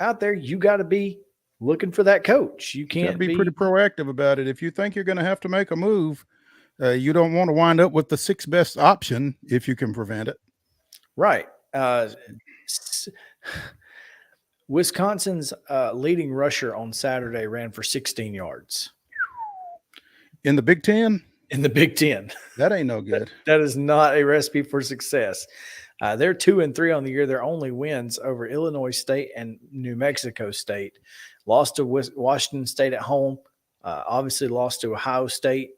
out there, you got to be looking for that coach. You can't be pretty proactive about it. If you think you're going to have to make a move, you don't want to wind up with the 6th best option if you can prevent it. Right. Wisconsin's leading rusher on Saturday ran for 16 yards. In the Big Ten? In the Big Ten. That ain't no good. That is not a recipe for success. They're 2-3 on the year. Their only wins over Illinois State and New Mexico State. Lost to Washington State at home. Obviously lost to Ohio State.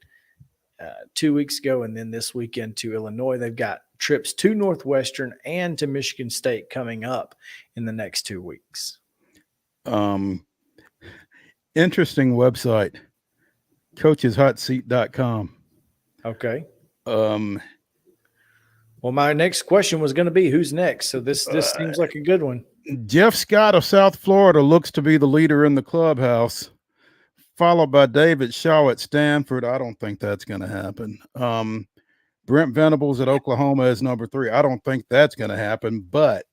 2 weeks ago, and then this weekend to Illinois. They've got trips to Northwestern and to Michigan State coming up in the next 2 weeks. Interesting website, coacheshotseat.com. Okay. Well, my next question was going to be who's next. So this seems like a good one. Jeff Scott of South Florida looks to be the leader in the clubhouse, followed by David Shaw at Stanford. I don't think that's going to happen. Brent Venables at Oklahoma is number 3. I don't think that's going to happen, but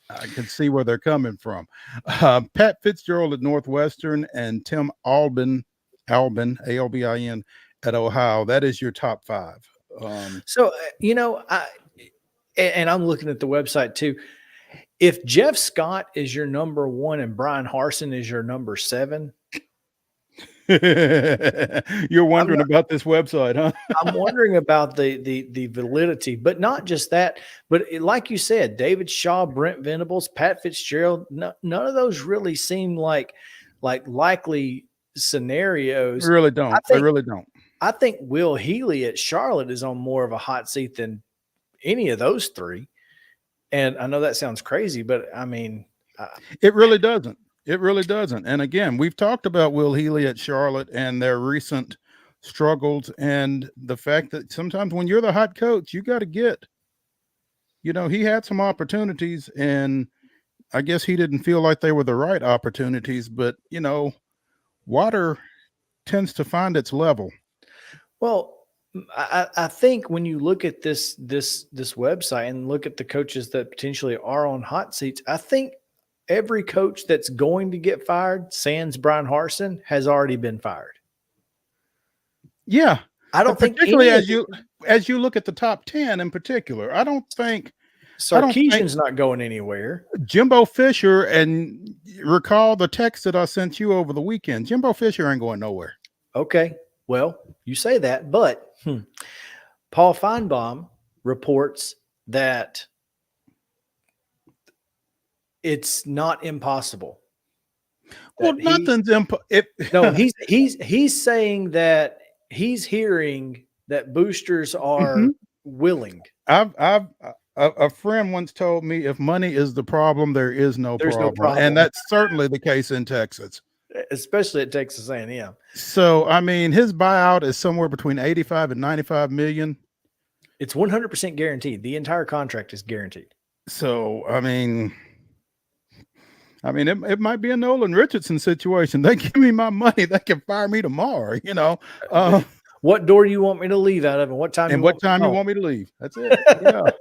I can see where they're coming from. Pat Fitzgerald at Northwestern and Tim Albin, Albin, at Ohio. That is your top 5. So, and I'm looking at the website too. If Jeff Scott is your number 1 and Brian Harsin is your number 7, you're wondering about this website, huh? I'm wondering about the validity, but not just that. But like you said, David Shaw, Brent Venables, Pat Fitzgerald, none of those really seem like likely scenarios. Really don't. They really don't. I think Will Healy at Charlotte is on more of a hot seat than any of those 3. And I know that sounds crazy, but I mean, it really doesn't. It really doesn't. And again, we've talked about Will Healy at Charlotte and their recent struggles, and the fact that sometimes when you're the hot coach, you got to get, he had some opportunities, and I guess he didn't feel like they were the right opportunities, but water tends to find its level. Well, I think when you look at this website and look at the coaches that potentially are on hot seats, I think every coach that's going to get fired, sans Brian Harsin, has already been fired. Yeah, I don't think particularly as you look at the top 10 in particular. I don't think Sarkisian's not going anywhere. Jimbo Fisher, and recall the text that I sent you over the weekend. Jimbo Fisher ain't going nowhere. Okay, well, you say that, but Paul Feinbaum reports that it's not impossible. Well, nothing's impossible. No, he's saying that he's hearing that boosters are willing. A friend once told me, if money is the problem, there's no problem. And that's certainly the case in Texas. Especially at Texas A&M. So, I mean, his buyout is somewhere between 85 and 95 million. It's 100% guaranteed. The entire contract is guaranteed. So, I mean, it might be a Nolan Richardson situation. They give me my money, they can fire me tomorrow, What door do you want me to leave out of, and what time? You want me to leave? That's it. Yeah.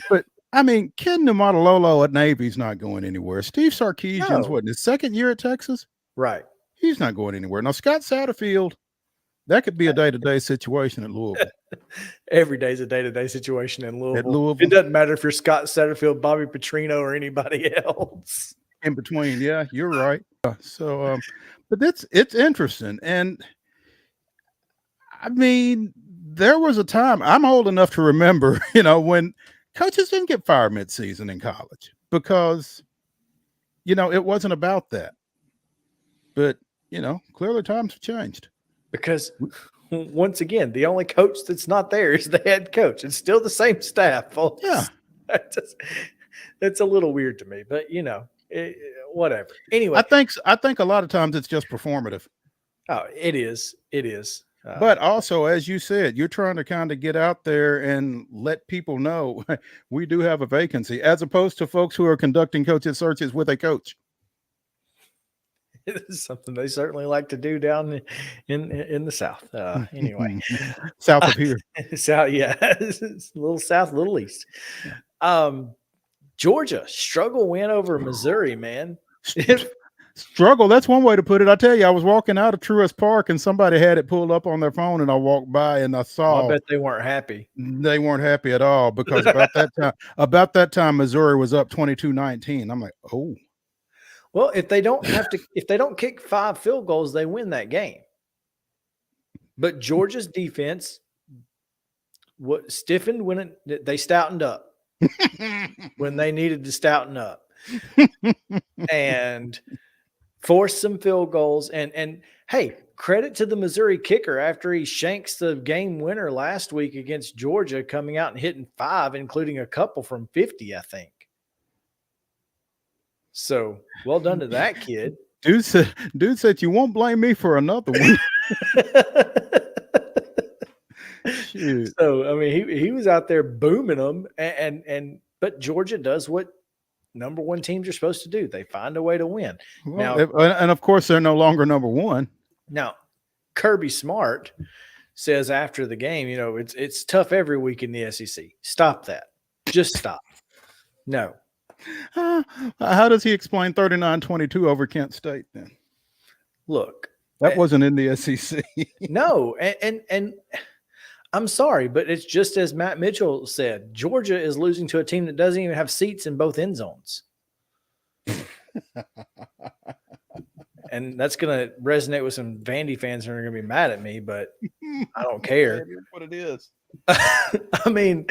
But I mean, Ken Niumatalolo at Navy's not going anywhere. Steve Sarkisian's what, in his 2nd year at Texas? Right. He's not going anywhere. Now, Scott Satterfield, that could be a day-to-day situation at Louisville. Every day is a day-to-day situation in Louisville. It doesn't matter if you're Scott Satterfield, Bobby Petrino, or anybody else. In between, yeah, you're right. So, but it's interesting. And, I mean, there was a time, I'm old enough to remember, when coaches didn't get fired mid-season in college because, it wasn't about that. But, clearly times have changed. Because once again, the only coach that's not there is the head coach. It's still the same staff, folks. Yeah. That's a little weird to me, but whatever. Anyway, I think a lot of times it's just performative. Oh, it is. It is. But also, as you said, you're trying to kind of get out there and let people know we do have a vacancy, as opposed to folks who are conducting coaches searches with a coach. It is something they certainly like to do down in the South. Anyway, south of here. South, yeah, a little south, a little east. Georgia struggle win over Missouri, man. Struggle. That's one way to put it. I tell you, I was walking out of Truist Park and somebody had it pulled up on their phone, and I walked by and I saw. I bet they weren't happy. They weren't happy at all because about that time, Missouri was up 22-19. I'm like, oh. Well, if they don't kick 5 field goals, they win that game. But Georgia's defense stiffened when they stoutened up when they needed to stouten up. And forced some field goals. And Hey, credit to the Missouri kicker after he shanks the game winner last week against Georgia, coming out and hitting 5, including a couple from 50, I think. So well done to that kid. Dude said you won't blame me for another one. Shoot. So I mean, he was out there booming them, but Georgia does what number one teams are supposed to do. They find a way to win. Well, and of course they're no longer number one. Now, Kirby Smart says after the game, it's tough every week in the SEC. Stop that. Just stop. No. How does he explain 39-22 over Kent State then? Look, that wasn't in the SEC. No, and I'm sorry, but it's just as Matt Mitchell said, Georgia is losing to a team that doesn't even have seats in both end zones. And that's going to resonate with some Vandy fans who are going to be mad at me, but I don't care. It is what it is. I mean,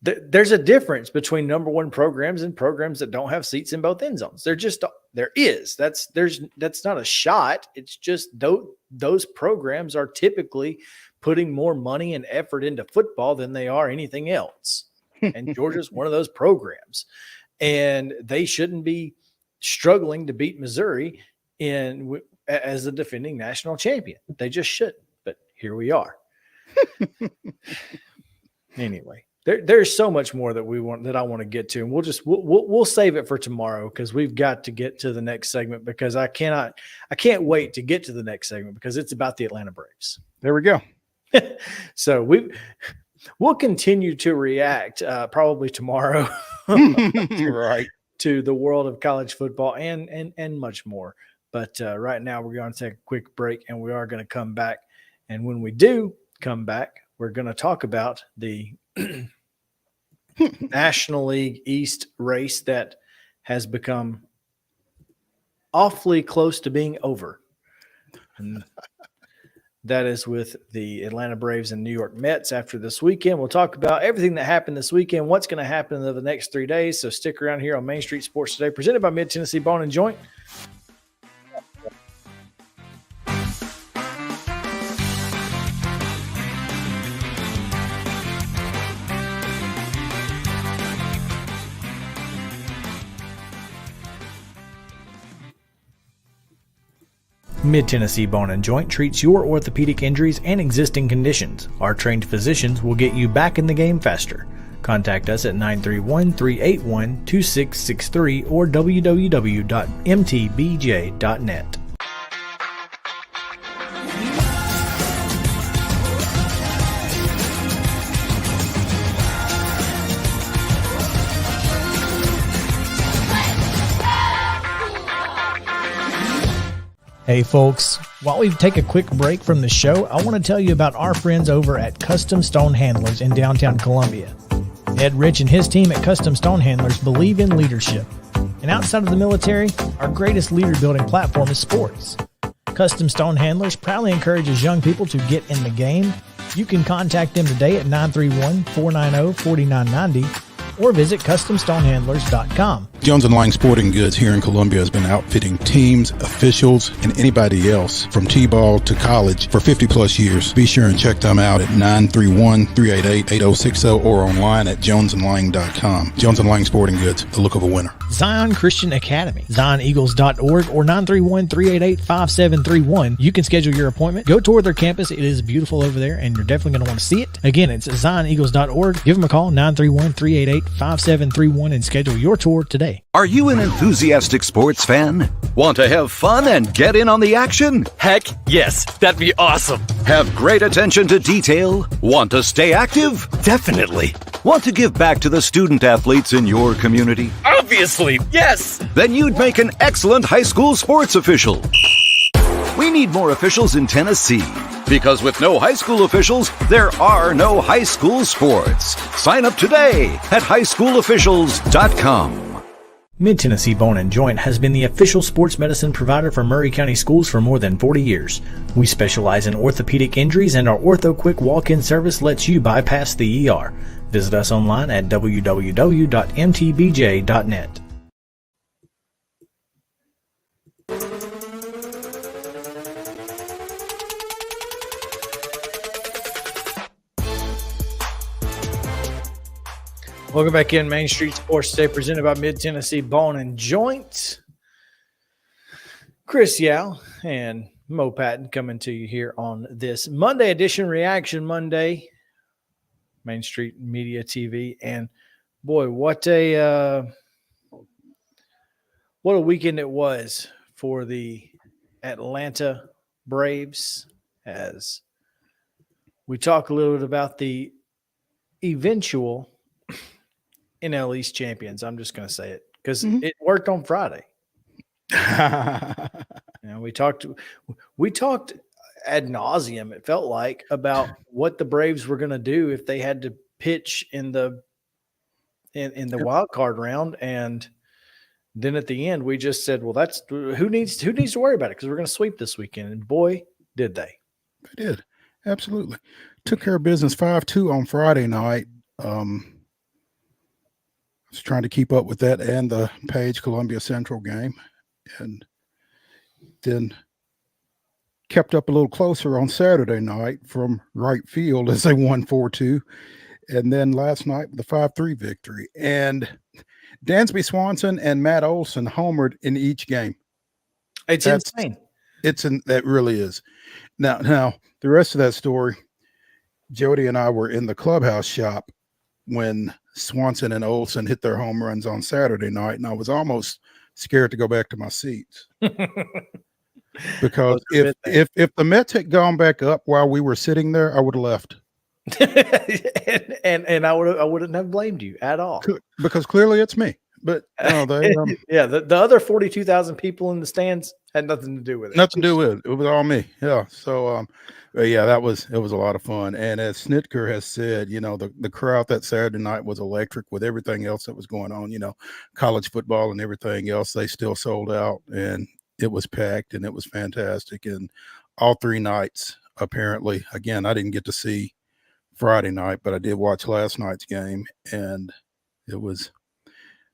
there's a difference between number one programs and programs that don't have seats in both end zones. There is. That's not a shot. It's just those programs are typically putting more money and effort into football than they are anything else. And Georgia's one of those programs. And they shouldn't be struggling to beat Missouri as the defending national champion. They just shouldn't. But here we are. Anyway, there's so much more that I want to get to, and we'll save it for tomorrow because we've got to get to the next segment because I can't wait to get to the next segment because it's about the Atlanta Braves. There we go. So we'll continue to react probably tomorrow, right, to the world of college football and much more. But right now we're going to take a quick break, and we are going to come back. And when we do come back, we're going to talk about the National League East race that has become awfully close to being over. And that is with the Atlanta Braves and New York Mets after this weekend. We'll talk about everything that happened this weekend, what's going to happen in the next 3 days. So stick around here on Main Street Sports Today, presented by Mid-Tennessee Bone and Joint. Mid-Tennessee Bone & Joint treats your orthopedic injuries and existing conditions. Our trained physicians will get you back in the game faster. Contact us at 931-381-2663 or www.mtbj.net. Hey folks, while we take a quick break from the show, I want to tell you about our friends over at Custom Stone Handlers in downtown Columbia. Ed Rich and his team at Custom Stone Handlers believe in leadership. And outside of the military, our greatest leader building platform is sports. Custom Stone Handlers proudly encourages young people to get in the game. You can contact them today at 931-490-4990 or visit CustomStonehandlers.com. Jones & Lang Sporting Goods here in Columbia has been outfitting teams, officials, and anybody else from T-ball to college for 50-plus years. Be sure and check them out at 931-388-8060 or online at jonesandlang.com. Jones & Lang Sporting Goods, the look of a winner. Zion Christian Academy, ZionEagles.org or 931-388-5731. You can schedule your appointment. Go tour their campus. It is beautiful over there, and you're definitely going to want to see it. Again, it's ZionEagles.org. Give them a call, 931-388-5731, and schedule your tour today. Are you an enthusiastic sports fan? Want to have fun and get in on the action? Heck, yes. That'd be awesome. Have great attention to detail? Want to stay active? Definitely. Want to give back to the student athletes in your community? Obviously, yes. Then you'd make an excellent high school sports official. We need more officials in Tennessee. Because with no high school officials, there are no high school sports. Sign up today at highschoolofficials.com. Mid-Tennessee Bone & Joint has been the official sports medicine provider for Murray County Schools for more than 40 years. We specialize in orthopedic injuries, and our Ortho Quick walk-in service lets you bypass the ER. Visit us online at www.mtbj.net. Welcome back in Main Street Sports Today, presented by Mid-Tennessee Bone and Joint. Chris Yao and Mo Patton coming to you here on this Monday edition, Reaction Monday, Main Street Media TV. And boy, what a weekend it was for the Atlanta Braves, as we talk a little bit about the eventual NL East champions. I'm just going to say it because it worked on Friday. We talked ad nauseum, it felt like, about what the Braves were going to do if they had to pitch in the wild card round, and then at the end we just said, well, that's who needs to worry about it, because we're going to sweep this weekend. And boy, did they. They did. Absolutely. Took care of business 5-2 on Friday night. Was trying to keep up with that and the Page Columbia Central game, and then kept up a little closer on Saturday night from right field as they won 4-2. And then last night with the 5-3 victory. And Dansby Swanson and Matt Olson homered in each game. That's insane. That really is. Now the rest of that story, Jody and I were in the clubhouse shop when Swanson and Olson hit their home runs on Saturday night, and I was almost scared to go back to my seats. Because if the Mets had gone back up while we were sitting there, I would have left. and I wouldn't have blamed you at all, because clearly it's me. But no, they the other 42,000 people in the stands had nothing to do with it. Nothing to do with it. It was all me. Yeah. So it was a lot of fun. And as Snitker has said, the crowd that Saturday night was electric with everything else that was going on, college football and everything else. They still sold out, and it was packed, and it was fantastic. And all 3 nights, apparently, again, I didn't get to see Friday night, but I did watch last night's game, and it's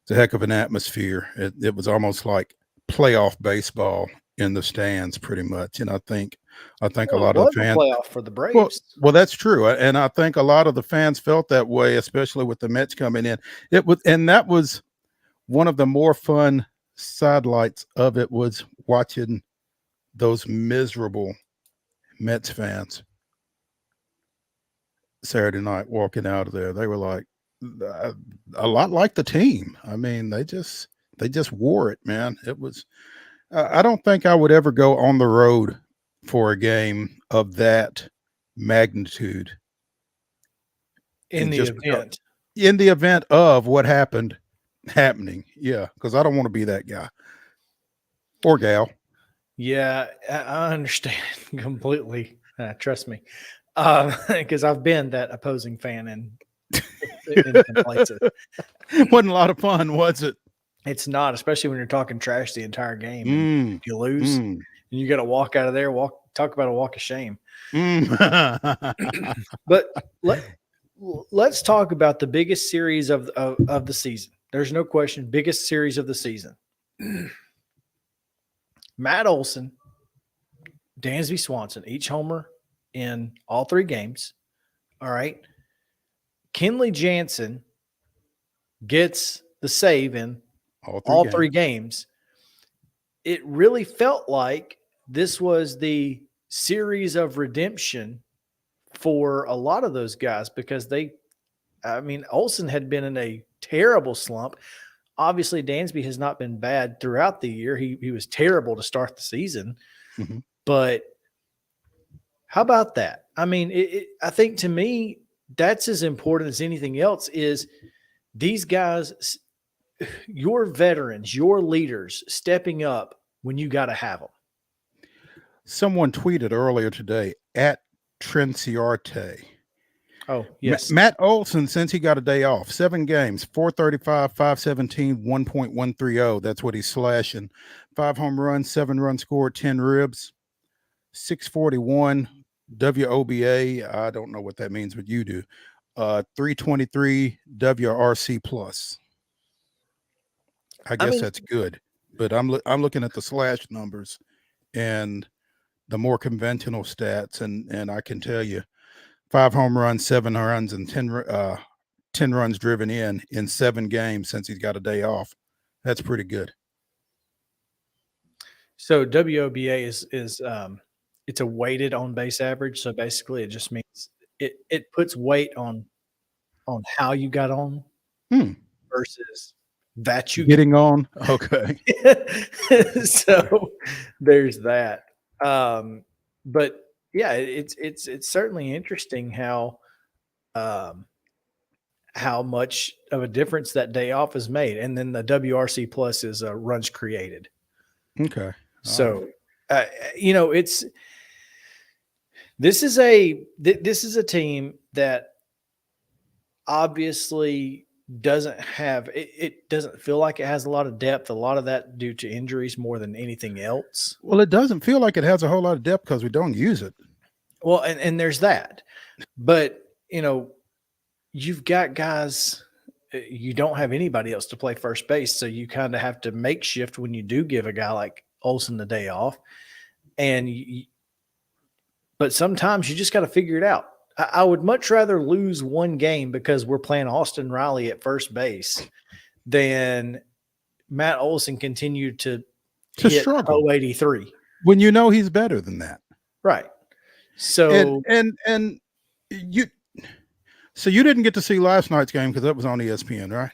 a heck of an atmosphere. It was almost like playoff baseball in the stands, pretty much. And I think a lot of the fans, playoff for the Braves. Well, that's true, and I think a lot of the fans felt that way, especially with the Mets coming in. That was one of the more fun sidelights of it, was watching those miserable Mets fans Saturday night walking out of there. They were like a lot like the team. I mean, they just wore it, man. It was I don't think I would ever go on the road for a game of that magnitude in the event of what happening. Yeah, because I don't want to be that guy or gal. Yeah, I understand completely. Trust me, because I've been that opposing fan in some places. Wasn't a lot of fun, was it? It's not, especially when you're talking trash the entire game. And you lose, and you got to walk out of there. Talk about a walk of shame. But let's talk about the biggest series of the season. There's no question, biggest series of the season. Matt Olson, Dansby Swanson, each homer in all 3 games. All right. Kenley Jansen gets the save in all three games. It really felt like this was the series of redemption for a lot of those guys, because Olson had been in a terrible slump. Obviously, Dansby has not been bad throughout the year. He was terrible to start the season. Mm-hmm. But how about that? I mean, I think to me, that's as important as anything else, is these guys, your veterans, your leaders, stepping up when you got to have them. Someone tweeted earlier today at Trenciarte. Oh, yes. Matt Olson, since he got a day off, 7 games, 435, 517, 1.130. That's what he's slashing. 5 home runs, 7 runs scored, 10 ribs, 641 WOBA. I don't know what that means, but you do. 323 WRC plus. I guess that's good, but I'm looking at the slash numbers and the more conventional stats, and I can tell you, 5 home runs, 7 runs, and 10 runs driven in 7 games since he's got a day off. That's pretty good. So WOBA is it's a weighted on base average. So basically, it just means it puts weight on how you got on versus that you getting on. Okay. So there's that. But yeah, it's certainly interesting how much of a difference that day off is made. And then the WRC plus is runs created. Okay. So, this is a team that obviously doesn't have, it doesn't feel like it has a lot of depth. A lot of that due to injuries more than anything else. Well, it doesn't feel like it has a whole lot of depth because we don't use it. Well, and there's that, but you've got guys, you don't have anybody else to play first base. So you kind of have to makeshift when you do give a guy like Olsen the day off. But sometimes you just got to figure it out. I would much rather lose one game because we're playing Austin Riley at first base than Matt Olsen continue to hit struggle 083 when you know he's better than that. Right. So and you didn't get to see last night's game because that was on ESPN, right?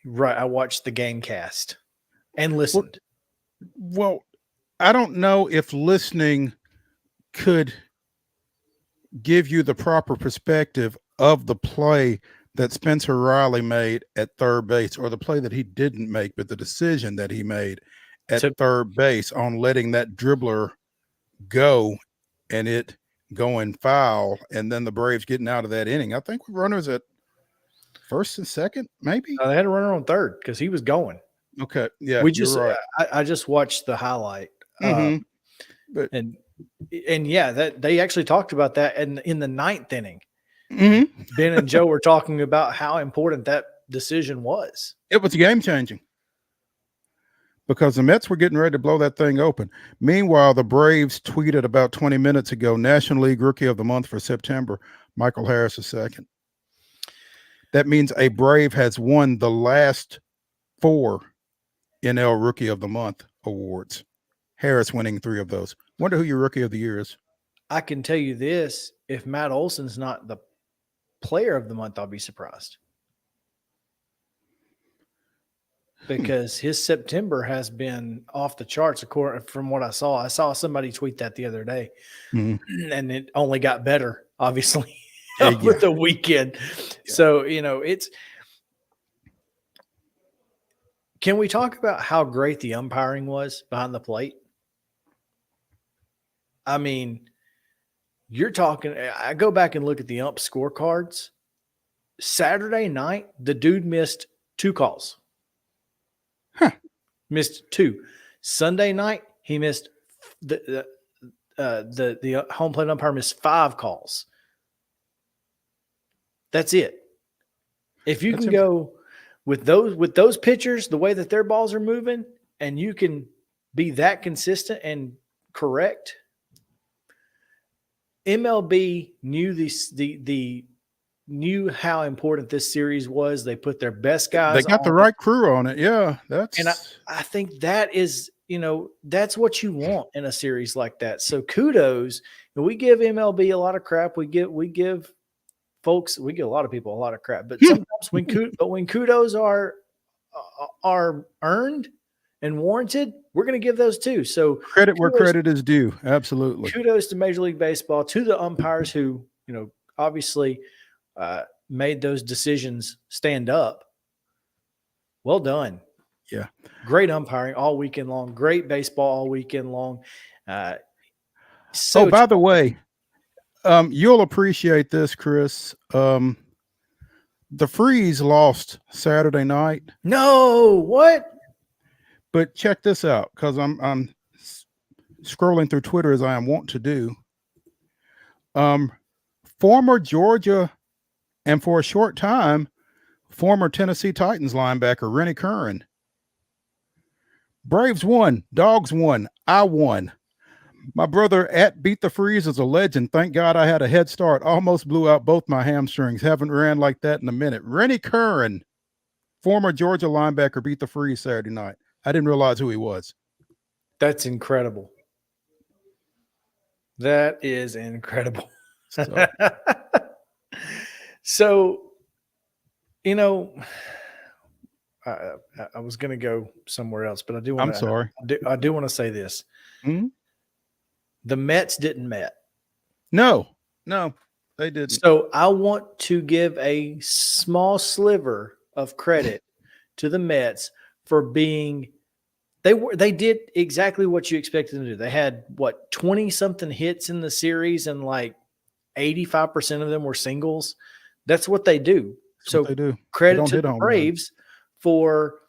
Right. I watched the game cast and listened. Well, I don't know if listening could give you the proper perspective of the play that Spencer Riley made at third base, or the play that he didn't make, but the decision that he made at third base on letting that dribbler go and it going foul, and then the Braves getting out of that inning. I think runners at first and second, maybe. They had a runner on third because he was going. Okay, yeah, we just. you're right. I just watched the highlight, But and yeah, that they actually talked about that in the ninth inning. Ben and Joe were talking about how important that decision was. It was game changing because the Mets were getting ready to blow that thing open. Meanwhile, the Braves tweeted about 20 minutes ago, National League Rookie of the Month for September, Michael Harris II. That means a Brave has won the last 4 NL Rookie of the Month awards. Harris winning 3 of those. Wonder who your Rookie of the Year is. I can tell you this: if Matt Olsen's not the Player of the Month, I'll be surprised. Because his September has been off the charts, according from what I saw. I saw somebody tweet that the other day, and it only got better, obviously, over the weekend. Yeah. So, it's. Can we talk about how great the umpiring was behind the plate? I mean, you're talking. I go back and look at the ump scorecards. Saturday night, the dude missed 2 calls. Missed 2. Sunday night, he missed the home plate umpire missed 5 calls. That's it. If you can go with those pitchers, the way that their balls are moving, and you can be that consistent and correct. MLB knew how important this series was. They put their best guys. They got the right crew on it. Yeah, and I think that is, that's what you want in a series like that. So kudos. We give MLB a lot of crap. We give folks, we give a lot of people a lot of crap. But sometimes when kudos are earned and warranted, we're going to give those too. So credit where credit is due. Absolutely. Kudos to Major League Baseball, to the umpires who, obviously made those decisions stand up. Well done. Yeah. Great umpiring all weekend long. Great baseball all weekend long. By the way, you'll appreciate this, Chris. The Freeze lost Saturday night. No, what? But check this out, because I'm scrolling through Twitter as I am wont to do. Former Georgia and for a short time, former Tennessee Titans linebacker Rennie Curran. Braves won. Dogs won. I won. My brother at Beat the Freeze is a legend. Thank God I had a head start. Almost blew out both my hamstrings. Haven't ran like that in a minute. Rennie Curran, former Georgia linebacker, beat the Freeze Saturday night. I didn't realize who he was. That's incredible. That is incredible. So you know, I was going to go somewhere else, but I do want to. I'm sorry. I do want to say this. Mm-hmm. The Mets didn't met. No, they didn't. So I want to give a small sliver of credit to the Mets for being. They did exactly what you expected them to do. They had 20-something hits in the series, and like 85% of them were singles. That's what they do. They do. Credit to the Braves for,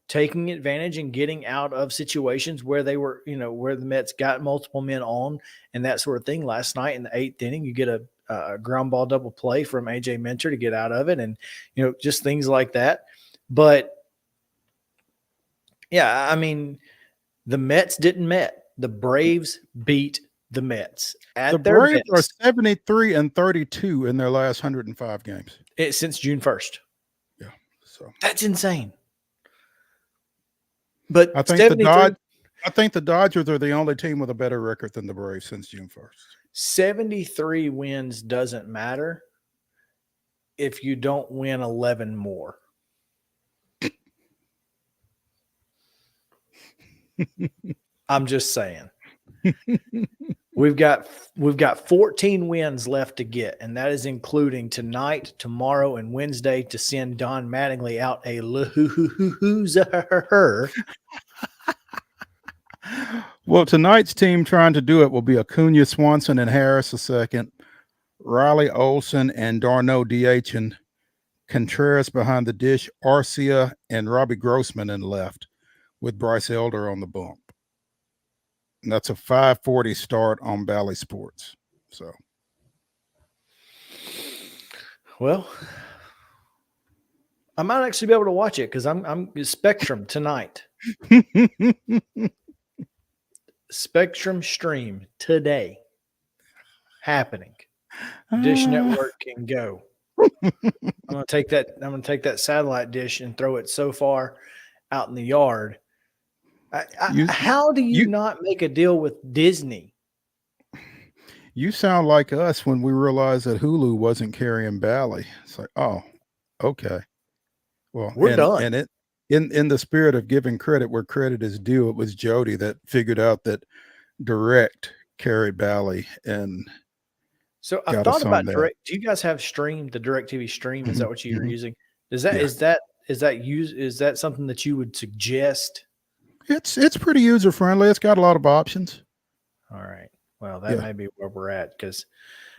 taking advantage and getting out of situations where they were, where the Mets got multiple men on and that sort of thing. Last night in the 8th inning, you get a ground ball double play from AJ Minter to get out of it, and, just things like that. But yeah, I mean, the Mets didn't met. The Braves beat the Mets. The Braves are 73-32 in their last 105 games. Since June 1st. Yeah. So that's insane. But I think the Dodgers are the only team with a better record than the Braves since June 1st. 73 wins doesn't matter if you don't win 11 more. I'm just saying. We've got 14 wins left to get, and that is including tonight, tomorrow, and Wednesday to send Don Mattingly out a loser. Well, tonight's team trying to do it will be Acuna, Swanson, and Harris a second, Riley Olsen and Darno DH, and Contreras behind the dish, Arcia and Robbie Grossman in left, with Bryce Elder on the bump. And that's a 5:40 start on Bally Sports. So, well, I might actually be able to watch it because I'm Spectrum tonight. Spectrum stream today happening. Dish Network can go. I'm gonna take that satellite dish and throw it so far out in the yard. How do you not make a deal with Disney? You sound like us when we realized that Hulu wasn't carrying Bally. It's like, oh, okay. Well, we're done. And in the spirit of giving credit where credit is due, it was Jody that figured out that Direct carried Bally, and so I thought about Direct. Do you guys have Stream, the DirecTV Stream? Is that what you're using? Is that something that you would suggest? It's pretty user friendly. It's got a lot of options. All right. Well, that may be where we're at, because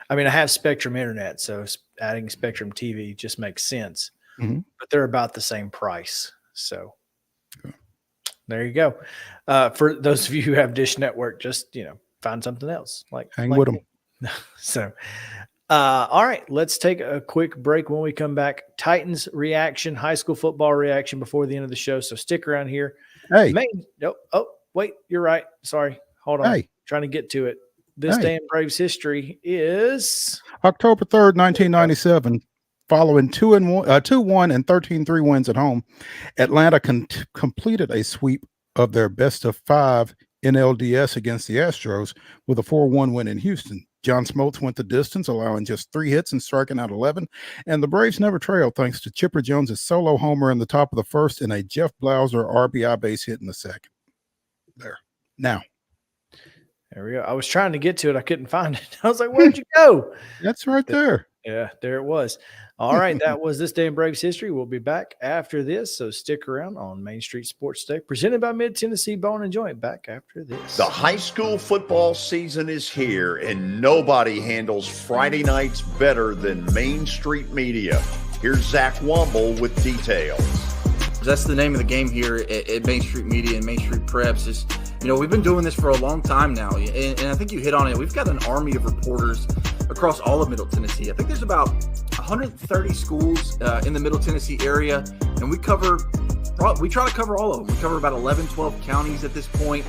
I have Spectrum Internet, so adding Spectrum TV just makes sense. Mm-hmm. But they're about the same price. So there you go. For those of you who have Dish Network, just find something else. Hang with them. So, all right, let's take a quick break. When we come back, Titans reaction, high school football reaction before the end of the show. So stick around here. Hey. Wait, you're right. Sorry. Hold on. Hey. Trying to get to it. This day in Braves history is October 3rd, 1997. Following 2-1 and 13-3 wins at home, Atlanta completed a sweep of their best of 5 NLDS against the Astros with a 4-1 win in Houston. John Smoltz went the distance, allowing just 3 hits and striking out 11, and the Braves never trailed thanks to Chipper Jones' solo homer in the top of the first and a Jeff Blauser RBI base hit in the second. There we go. I was trying to get to it. I couldn't find it. I was like, where'd you go? That's right there. Yeah, there it was. All right, that was This Day in Braves history. We'll be back after this, so stick around on Main Street Sports Today, presented by Mid-Tennessee Bone and Joint. Back after this. The high school football season is here, and nobody handles Friday nights better than Main Street Media. Here's Zach Womble with details. That's the name of the game here at Main Street Media and Main Street Preps. Is we've been doing this for a long time now, and I think you hit on it. We've got an army of reporters across all of Middle Tennessee. I think there's about 130 schools in the Middle Tennessee area, and we try to cover all of them. We cover about 11, 12 counties at this point,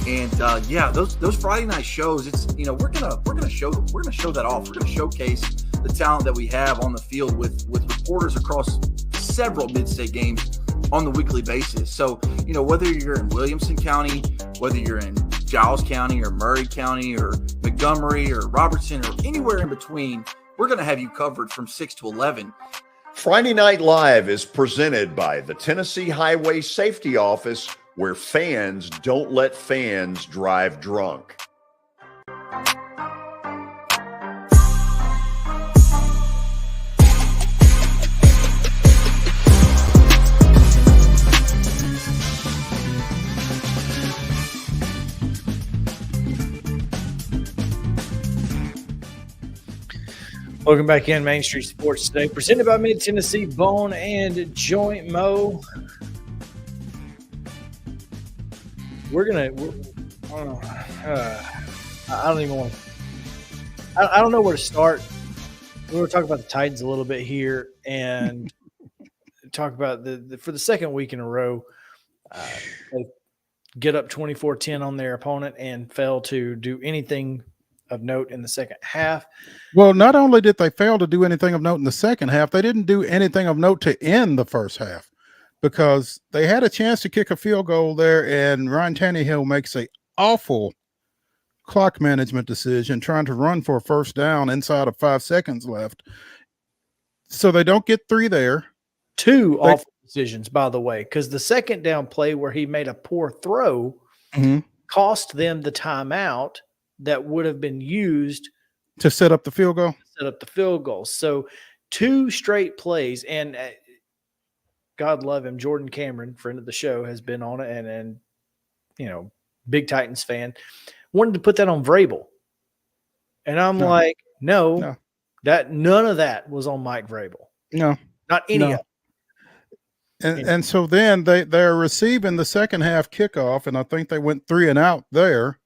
And those Friday night shows, it's we're gonna show that off. We're gonna showcase the talent that we have on the field with reporters across several mid-state games on the weekly basis. So whether you're in Williamson County, whether you're in Giles County or Murray County or Montgomery or Robertson or anywhere in between, we're gonna have you covered from 6 to 11. Friday Night Live is presented by the Tennessee Highway Safety Office, where fans don't let fans drive drunk. Welcome back in Main Street Sports today, presented by Mid-Tennessee Bone and Joint. Mo, I don't know where to start. We were talking about the Titans a little bit here and talk about for the second week in a row, they get up 24-10 on their opponent and fail to do anything of note in the second half. Well, not only did they fail to do anything of note in the second half, they didn't do anything of note to end the first half, because they had a chance to kick a field goal there, and Ryan Tannehill makes an awful clock management decision trying to run for a first down inside of 5 seconds left. So they don't get 3 there. Two awful decisions, by the way, because the second down play where he made a poor throw cost them the timeout that would have been used to set up the field goal. So 2 straight plays, and God love him, Jordan Cameron, friend of the show, has been on it, and big Titans fan, wanted to put that on Vrabel. And I'm like, no, that none of that was on Mike Vrabel. No. Not any of it. And so then they're receiving the second half kickoff, and I think they went 3 and out there.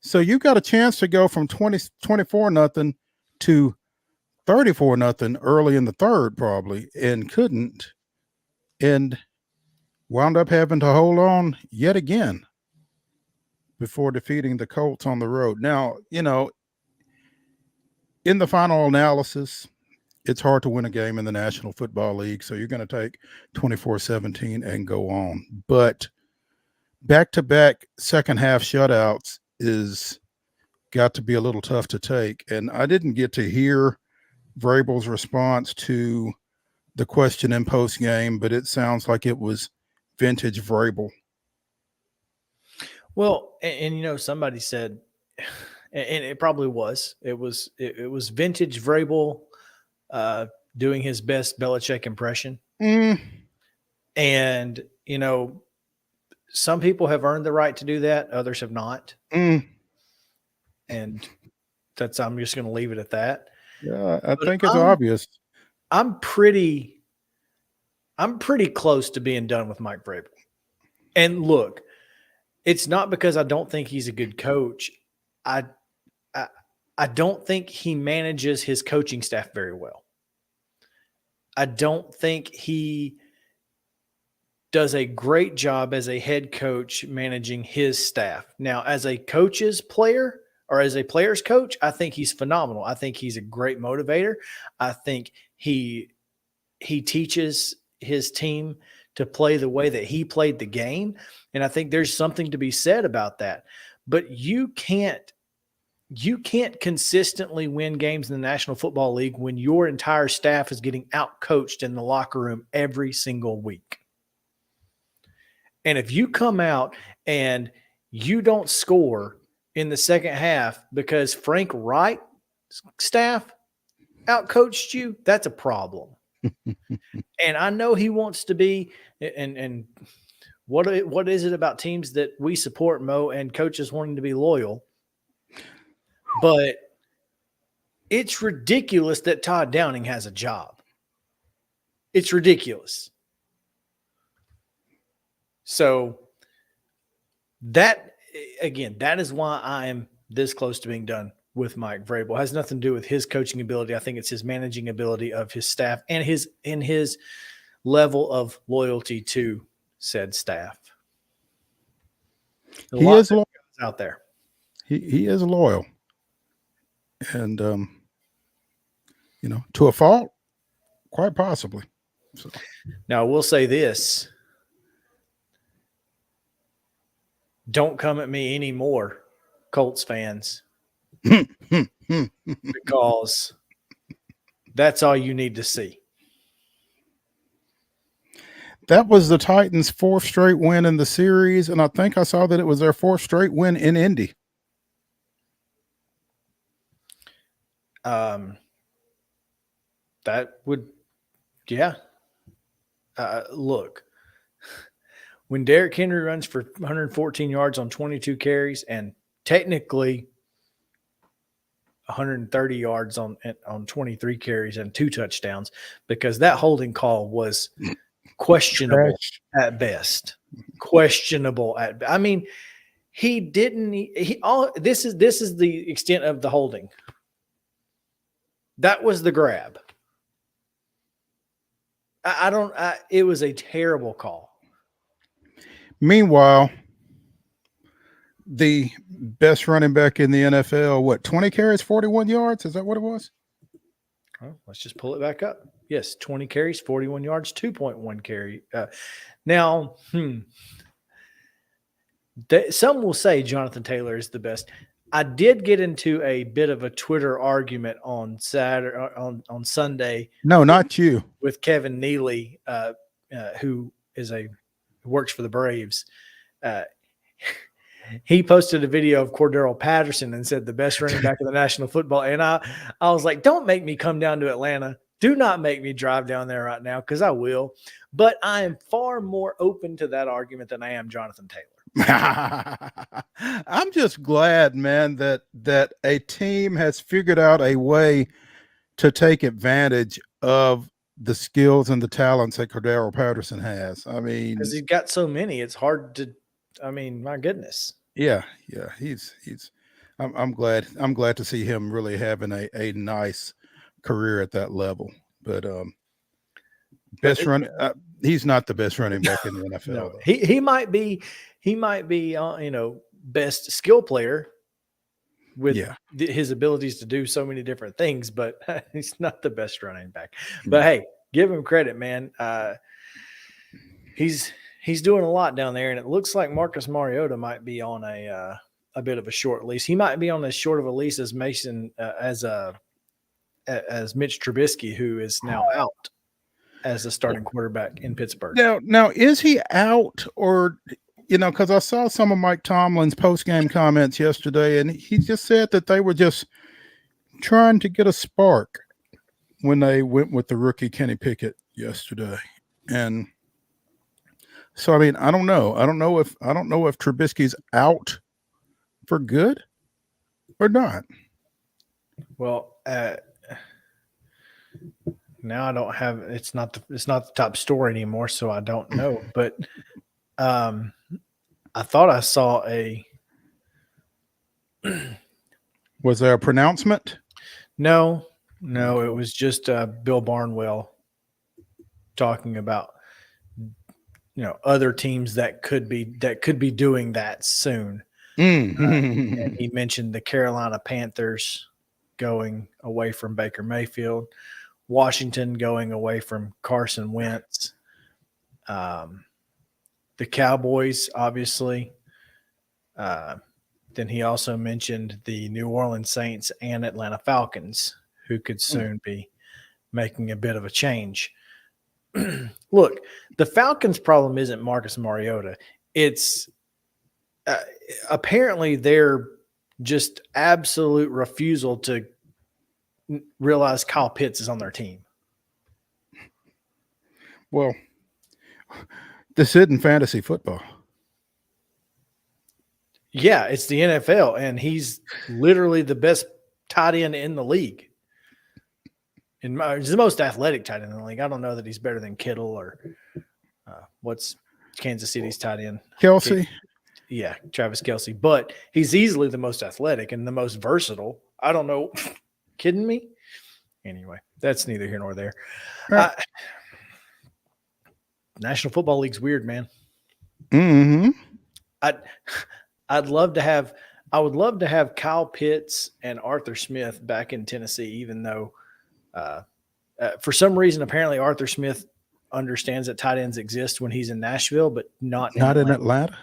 So you got a chance to go from 24-0 to 34-0 early in the third, probably, and couldn't, and wound up having to hold on yet again before defeating the Colts on the road. Now, in the final analysis, it's hard to win a game in the National Football League, so you're going to take 24-17 and go on. But back-to-back second-half shutouts is got to be a little tough to take. And I didn't get to hear Vrabel's response to the question in post game, but it sounds like it was vintage Vrabel. Well, and somebody said, and it probably was, it was vintage Vrabel doing his best Belichick impression. And some people have earned the right to do that. Others have not. And I'm just going to leave it at that. Yeah, I think it's obvious. I'm pretty close to being done with Mike Vrabel. And look, it's not because I don't think he's a good coach. I don't think he manages his coaching staff very well. I don't think he does a great job as a head coach managing his staff. Now, as a coach's player or as a player's coach, I think he's phenomenal. I think he's a great motivator. I think he teaches his team to play the way that he played the game. And I think there's something to be said about that. But you can't consistently win games in the National Football League when your entire staff is getting out-coached in the locker room every single week. And if you come out and you don't score in the second half because Frank Wright's staff outcoached you, that's a problem. And I know he wants to be, and what is it about teams that we support, Mo, and coaches wanting to be loyal? But it's ridiculous that Todd Downing has a job. It's ridiculous. So that is why I am this close to being done with Mike Vrabel. It has nothing to do with his coaching ability. I think it's his managing ability of his staff and his level of loyalty to said staff. A He lot is of loyal. guys out there. He is loyal. And, to a fault, quite possibly. So. Now, I will say this. Don't come at me anymore, Colts fans, because that's all you need to see. That was the Titans' 4th straight win in the series, and I think I saw that it was their 4th straight win in Indy. That would, yeah. Look, when Derrick Henry runs for 114 yards on 22 carries and technically 130 yards on 23 carries and 2 touchdowns, because that holding call was questionable at best. Questionable at, I mean, he didn't. This is the extent of the holding. That was the grab. It was a terrible call. Meanwhile, the best running back in the NFL, 20 carries, 41 yards? Is that what it was? Oh, let's just pull it back up. Yes, 20 carries, 41 yards, 2.1 carry. Now, some will say Jonathan Taylor is the best. I did get into a bit of a Twitter argument on on Sunday. No, not you. With Kevin Neely, who works for the Braves. He posted a video of Cordero Patterson and said the best running back in the National Football. And I was like, don't make me come down to Atlanta. Do not make me drive down there right now, because I will. But I am far more open to that argument than I am Jonathan Taylor. I'm just glad, man, that a team has figured out a way to take advantage of the skills and the talents that Cordero Patterson has. I mean, because he's got so many, it's hard to. I mean, my goodness. Yeah. He's. I'm glad to see him really having a nice career at that level. But he's not the best running back in the NFL. No, he might be. He might be, best skill player with his abilities to do so many different things, but he's not the best running back. But hey, give him credit, man. He's doing a lot down there, and it looks like Marcus Mariota might be on a bit of a short lease. He might be on as short of a lease as Mason as Mitch Trubisky, who is now out as a starting quarterback in Pittsburgh. Now is he out, or? Because I saw some of Mike Tomlin's post-game comments yesterday, and he just said that they were just trying to get a spark when they went with the rookie Kenny Pickett yesterday. And so, I mean, I don't know. I don't know if Trubisky's out for good or not. Well, now I don't have. It's not the top story anymore, so I don't know. But I thought I saw Was there a pronouncement? No, it was just Bill Barnwell talking about other teams that could be doing that soon. And he mentioned the Carolina Panthers going away from Baker Mayfield, Washington going away from Carson Wentz. The Cowboys, obviously. Then he also mentioned the New Orleans Saints and Atlanta Falcons, who could soon be making a bit of a change. Look, the Falcons' problem isn't Marcus Mariota. It's apparently their just absolute refusal to realize Kyle Pitts is on their team. Well, this isn't fantasy football. Yeah, it's the NFL, and he's literally the best tight end in the league. He's the most athletic tight end in the league. I don't know that he's better than Kittle or what's Kansas City's tight end? Kelsey. Yeah, Travis Kelsey. But he's easily the most athletic and the most versatile. I don't know. Kidding me? Anyway, that's neither here nor there. Right. National Football League's weird, man. Mm-hmm. I would love to have Kyle Pitts and Arthur Smith back in Tennessee, even though for some reason, apparently Arthur Smith understands that tight ends exist when he's in Nashville, but not in Atlanta.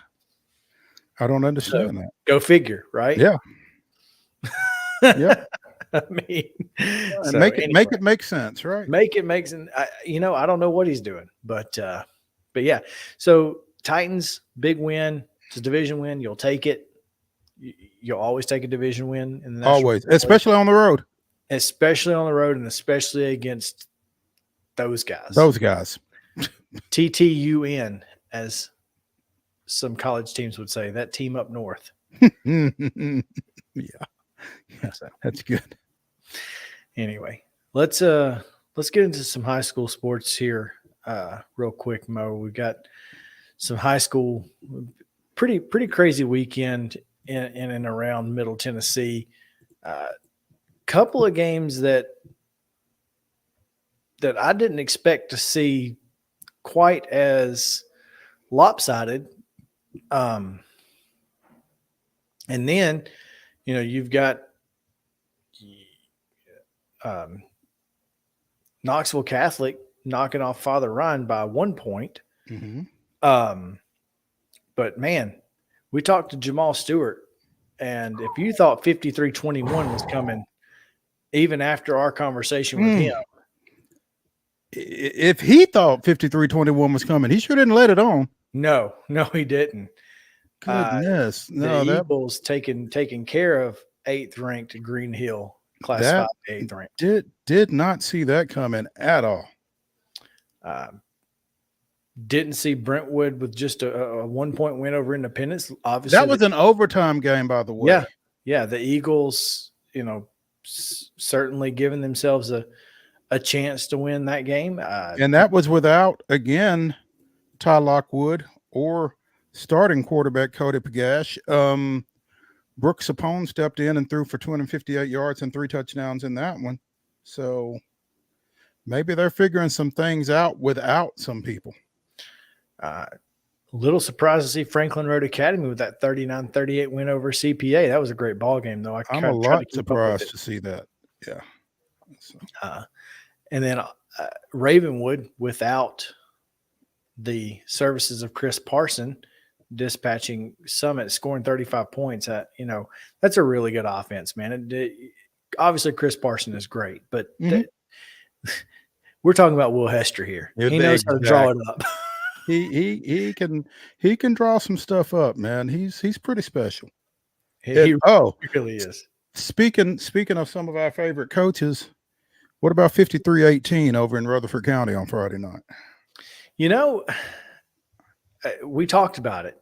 I don't understand that. Go figure, right? Yeah. Yeah. I mean, so make it make sense, right? Make it make sense. I don't know what he's doing, but yeah. So Titans, big win. It's a division win. You'll take it. You'll always take a division win in the always, especially on the road. Especially on the road, and especially against those guys. TTUN, as some college teams would say, that team up north. Yeah, that's good. Anyway, let's get into some high school sports here real quick, Mo. We got some high school, pretty crazy weekend in and around Middle Tennessee. Couple of games that I didn't expect to see quite as lopsided. And then, you've got Knoxville Catholic knocking off Father Ryan by 1 point. Mm-hmm. But man, we talked to Jamal Stewart, and if you thought 53-21 was coming, even after our conversation with him, if he thought 53-21 was coming, he sure didn't let it on. No, he didn't. Goodness, the Eagles taking care of 8th ranked Green Hill, Class 5, 8th ranked. Did not see that coming at all. Didn't see Brentwood with just a 1 point win over Independence. Obviously, that was an overtime game, by the way. Yeah. The Eagles, certainly giving themselves a chance to win that game. And that was without, again, Ty Lockwood or starting quarterback Cody Pagash. Brooks Sapone stepped in and threw for 258 yards and 3 touchdowns in that one. So maybe they're figuring some things out without some people. Little surprised to see Franklin Road Academy with that 39-38 win over CPA. That was a great ball game, though. I'm a lot surprised to see that. Yeah. So. And then Ravenwood, without the services of Chris Parson, dispatching Summit, scoring 35 points. That's a really good offense, man. Obviously, Chris Parson is great, but we're talking about Will Hester here. He knows how to draw it up. He can draw some stuff up, man. He's pretty special. He really is. Speaking of some of our favorite coaches, what about 53-18 over in Rutherford County on Friday night? We talked about it.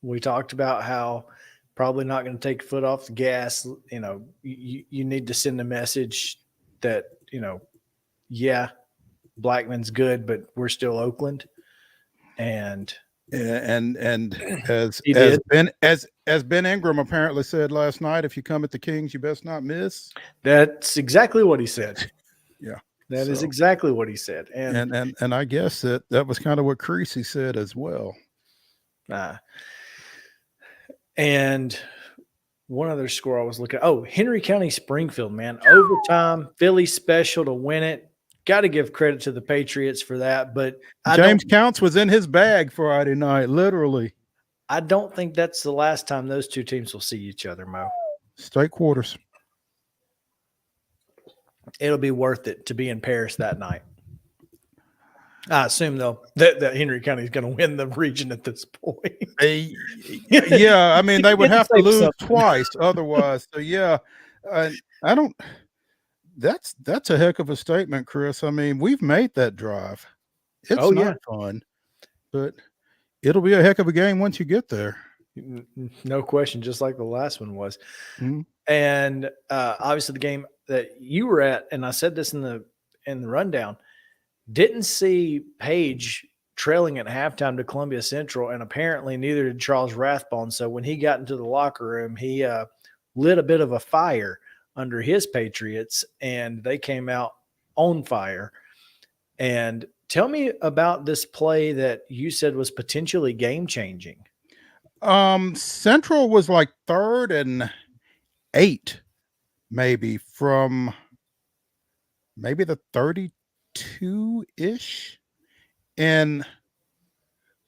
We talked about how probably not going to take a foot off the gas. You need to send a message that, Blackman's good, but we're still Oakland. And as Ben Ingram apparently said last night, if you come at the Kings, you best not miss. That's exactly what he said. Yeah. That is exactly what he said. And I guess that was kind of what Creasy said as well. And one other score I was looking at. Oh, Henry County Springfield, man. Overtime, Philly special to win it. Got to give credit to the Patriots for that. But James Counts was in his bag Friday night, literally. I don't think that's the last time those two teams will see each other, Mo. State quarters. It'll be worth it to be in Paris that night. I assume, though, that Henry County is going to win the region at this point. Yeah, I mean, they would have to lose twice otherwise. So, yeah, I don't – that's a heck of a statement, Chris. I mean, we've made that drive. It's not fun, but it'll be a heck of a game once you get there. No question, just like the last one was. Mm-hmm. And obviously the game that you were at, and I said this in the rundown, didn't see Page trailing at halftime to Columbia Central, and apparently neither did Charles Rathbone. So when he got into the locker room, he lit a bit of a fire under his Patriots, and they came out on fire. And tell me about this play that you said was potentially game-changing. Central was like 3rd and 8, maybe from maybe the 32-ish. And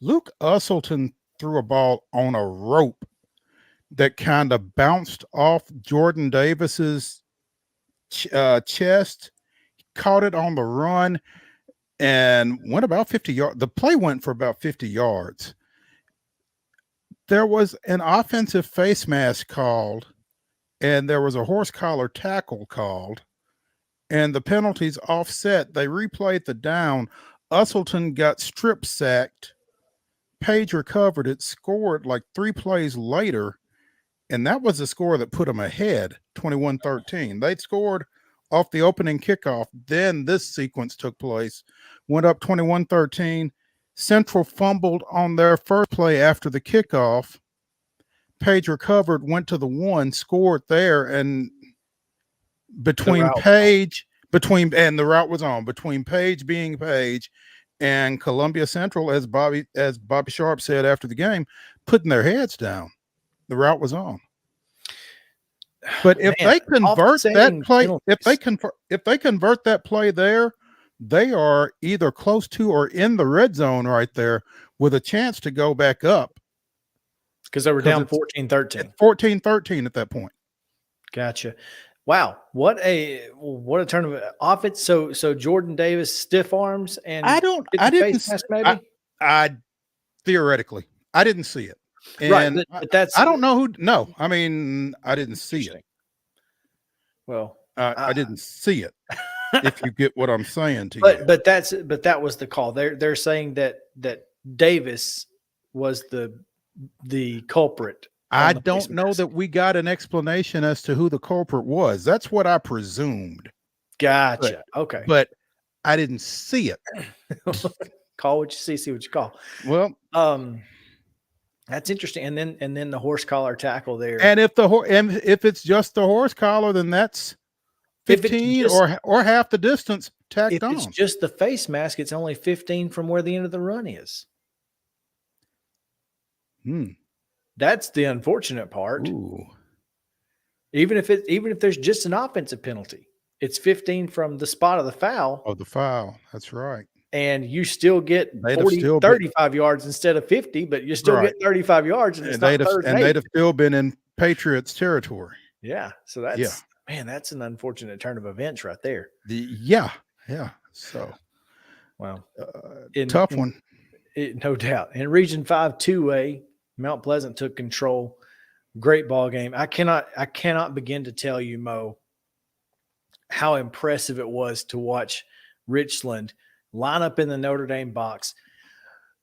Luke Usselton threw a ball on a rope that kind of bounced off Jordan Davis's chest, caught it on the run, and went about 50 yards. The play went for about 50 yards. There was an offensive face mask called, and there was a horse collar tackle called, and the penalties offset. They replayed the down. Usselton got strip sacked. Page recovered it, scored like 3 plays later, and that was the score that put them ahead, 21-13. They'd scored off the opening kickoff. Then this sequence took place, went up 21-13. Central fumbled on their first play after the kickoff. Page recovered, went to the 1, scored there, and between Page, and the route was on, between Page being Page and Columbia Central, as Bobby Sharp said after the game, putting their heads down. The route was on. But if they convert that play, if they convert that play there, they are either close to or in the red zone right there with a chance to go back up. Because they were down 14-13. 14-13 at that point. Gotcha. Wow. What a tournament. Offense. So Jordan Davis stiff arms and I theoretically I didn't see it. And right, but that's I don't know who. No, I mean I didn't see it. Well, I didn't see it. If you get what I'm saying to you, but that was the call. They're saying that Davis was the culprit. I don't know that we got an explanation as to who the culprit was. That's what I presumed. Gotcha. Okay, but I didn't see it. Call what you see what you call. Well, that's interesting. And then the horse collar tackle there. And if it's just the horse collar, then that's 15 or half the distance tacked on. If it's just the face mask, it's only 15 from where the end of the run is. That's the unfortunate part. Ooh. Even if there's just an offensive penalty, it's 15 from the spot of the foul. Of the foul. That's right. And you still get 35 yards instead of 50, but you still get 35 yards. And they'd have still been in Patriots territory. Yeah. So that's an unfortunate turn of events right there. Yeah. So, wow. Tough one. No doubt. In Region 5 2A, Mount Pleasant took control. Great ball game. I cannot begin to tell you, Mo, how impressive it was to watch Richland line up in the Notre Dame box,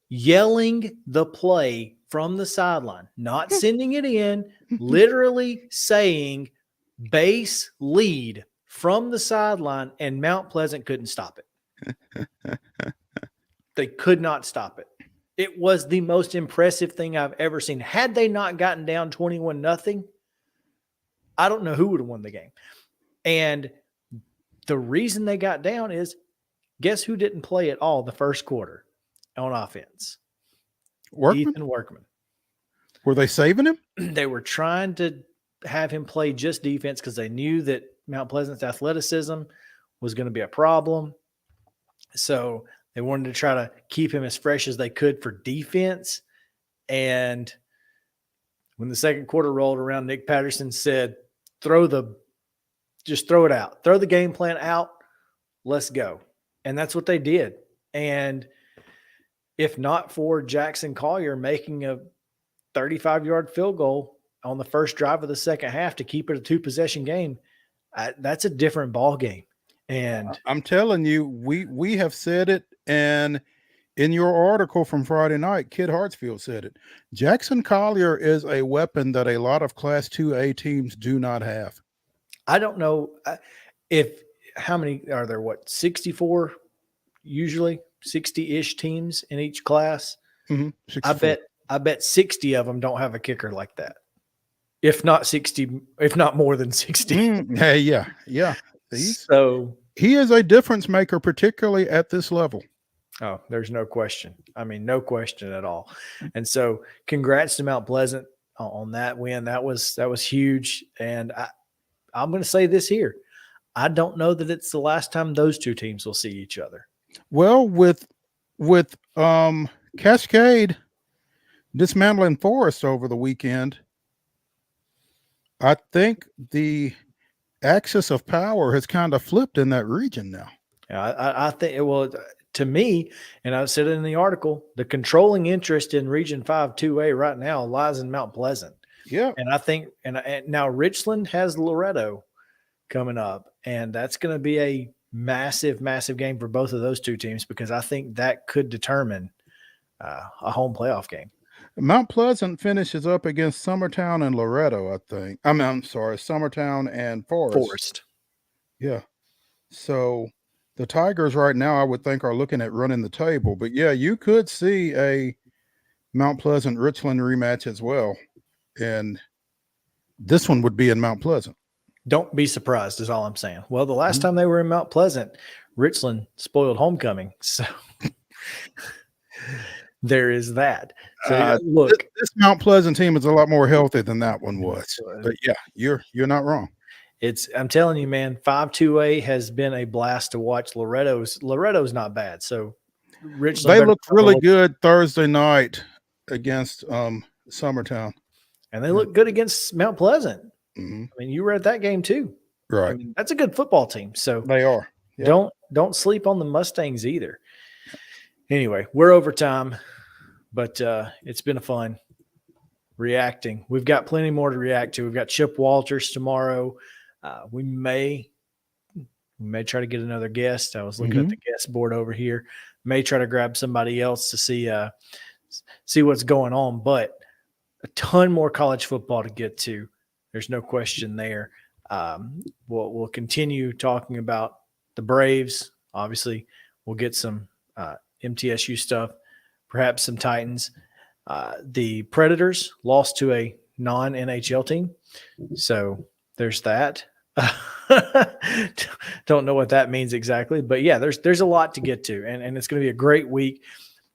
yelling the play from the sideline, not sending it in, literally saying base lead from the sideline, and Mount Pleasant couldn't stop it. They could not stop it. It was the most impressive thing I've ever seen. Had they not gotten down 21-0, I don't know who would have won the game. And the reason they got down is, guess who didn't play at all the first quarter on offense? Ethan Workman. Were they saving him? They were trying to have him play just defense because they knew that Mount Pleasant's athleticism was going to be a problem. So they wanted to try to keep him as fresh as they could for defense. And when the second quarter rolled around, Nick Patterson said, just throw it out. Throw the game plan out. Let's go. And that's what they did. And if not for Jackson Collier making a 35-yard field goal on the first drive of the second half to keep it a 2-possession game, that's a different ball game. And I'm telling you, we have said it, and in your article from Friday night, Kid Hartsfield said it. Jackson Collier is a weapon that a lot of Class 2A teams do not have. I don't know how many are there? 64 usually, 60-ish teams in each class. Mm-hmm. I bet 60 of them don't have a kicker like that. If not 60, if not more than 60. Yeah. So he is a difference maker, particularly at this level. Oh, there's no question. I mean, no question at all. And so congrats to Mount Pleasant on that win. That was huge. And I'm going to say this here. I don't know that it's the last time those two teams will see each other. Well, with Cascade dismantling Forest over the weekend, I think the axis of power has kind of flipped in that region now. Yeah, I think it will. To me, and I said it in the article, the controlling interest in Region 5 2A right now lies in Mount Pleasant. Yeah. And I think, and now Richland has Loretto coming up, and that's going to be a massive, massive game for both of those two teams, because I think that could determine a home playoff game. Mount Pleasant finishes up against Summertown and Loretto, I think. I'm sorry, Summertown and Forest. Yeah. So the Tigers right now, I would think, are looking at running the table. But, yeah, you could see a Mount Pleasant-Richland rematch as well. And this one would be in Mount Pleasant. Don't be surprised is all I'm saying. Well, the last time they were in Mount Pleasant, Richland spoiled homecoming. So there is that. So look, this Mount Pleasant team is a lot more healthy than that one was. But, yeah, you're not wrong. I'm telling you, man, 5-2A has been a blast to watch. Loretto's not bad. So Richland, they looked really good Thursday night against Summertown. And they look good against Mount Pleasant. Mm-hmm. I mean, you were at that game too. Right. I mean, that's a good football team. So they are. Yep. Don't sleep on the Mustangs either. Anyway, we're over time, but it's been fun reacting. We've got plenty more to react to. We've got Chip Walters tomorrow. We may try to get another guest. I was looking at the guest board over here. May try to grab somebody else to see what's going on, but a ton more college football to get to. There's no question there. We'll continue talking about the Braves. Obviously, we'll get some MTSU stuff, perhaps some Titans. The Predators lost to a non-NHL team, so there's that. Don't know what that means exactly, but yeah, there's a lot to get to, and it's going to be a great week.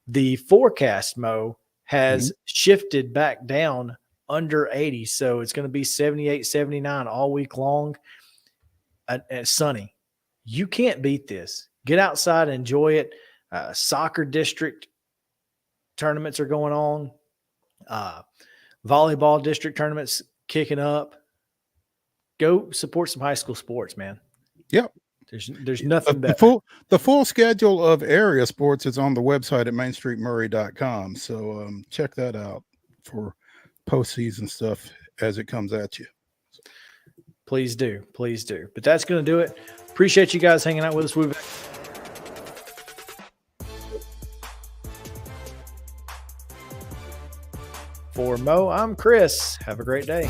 The forecast, Mo, has shifted back down under 80, so it's going to be 78, 79 all week long. Sunny. You can't beat this. Get outside, enjoy it. Soccer district tournaments are going on. Volleyball district tournaments kicking up. Go support some high school sports, man. Yep. There's nothing better. The full schedule of area sports is on the website at mainstreetmurray.com. So check that out for postseason stuff as it comes at you. Please do. Please do. But that's going to do it. Appreciate you guys hanging out with us. For Mo, I'm Chris. Have a great day.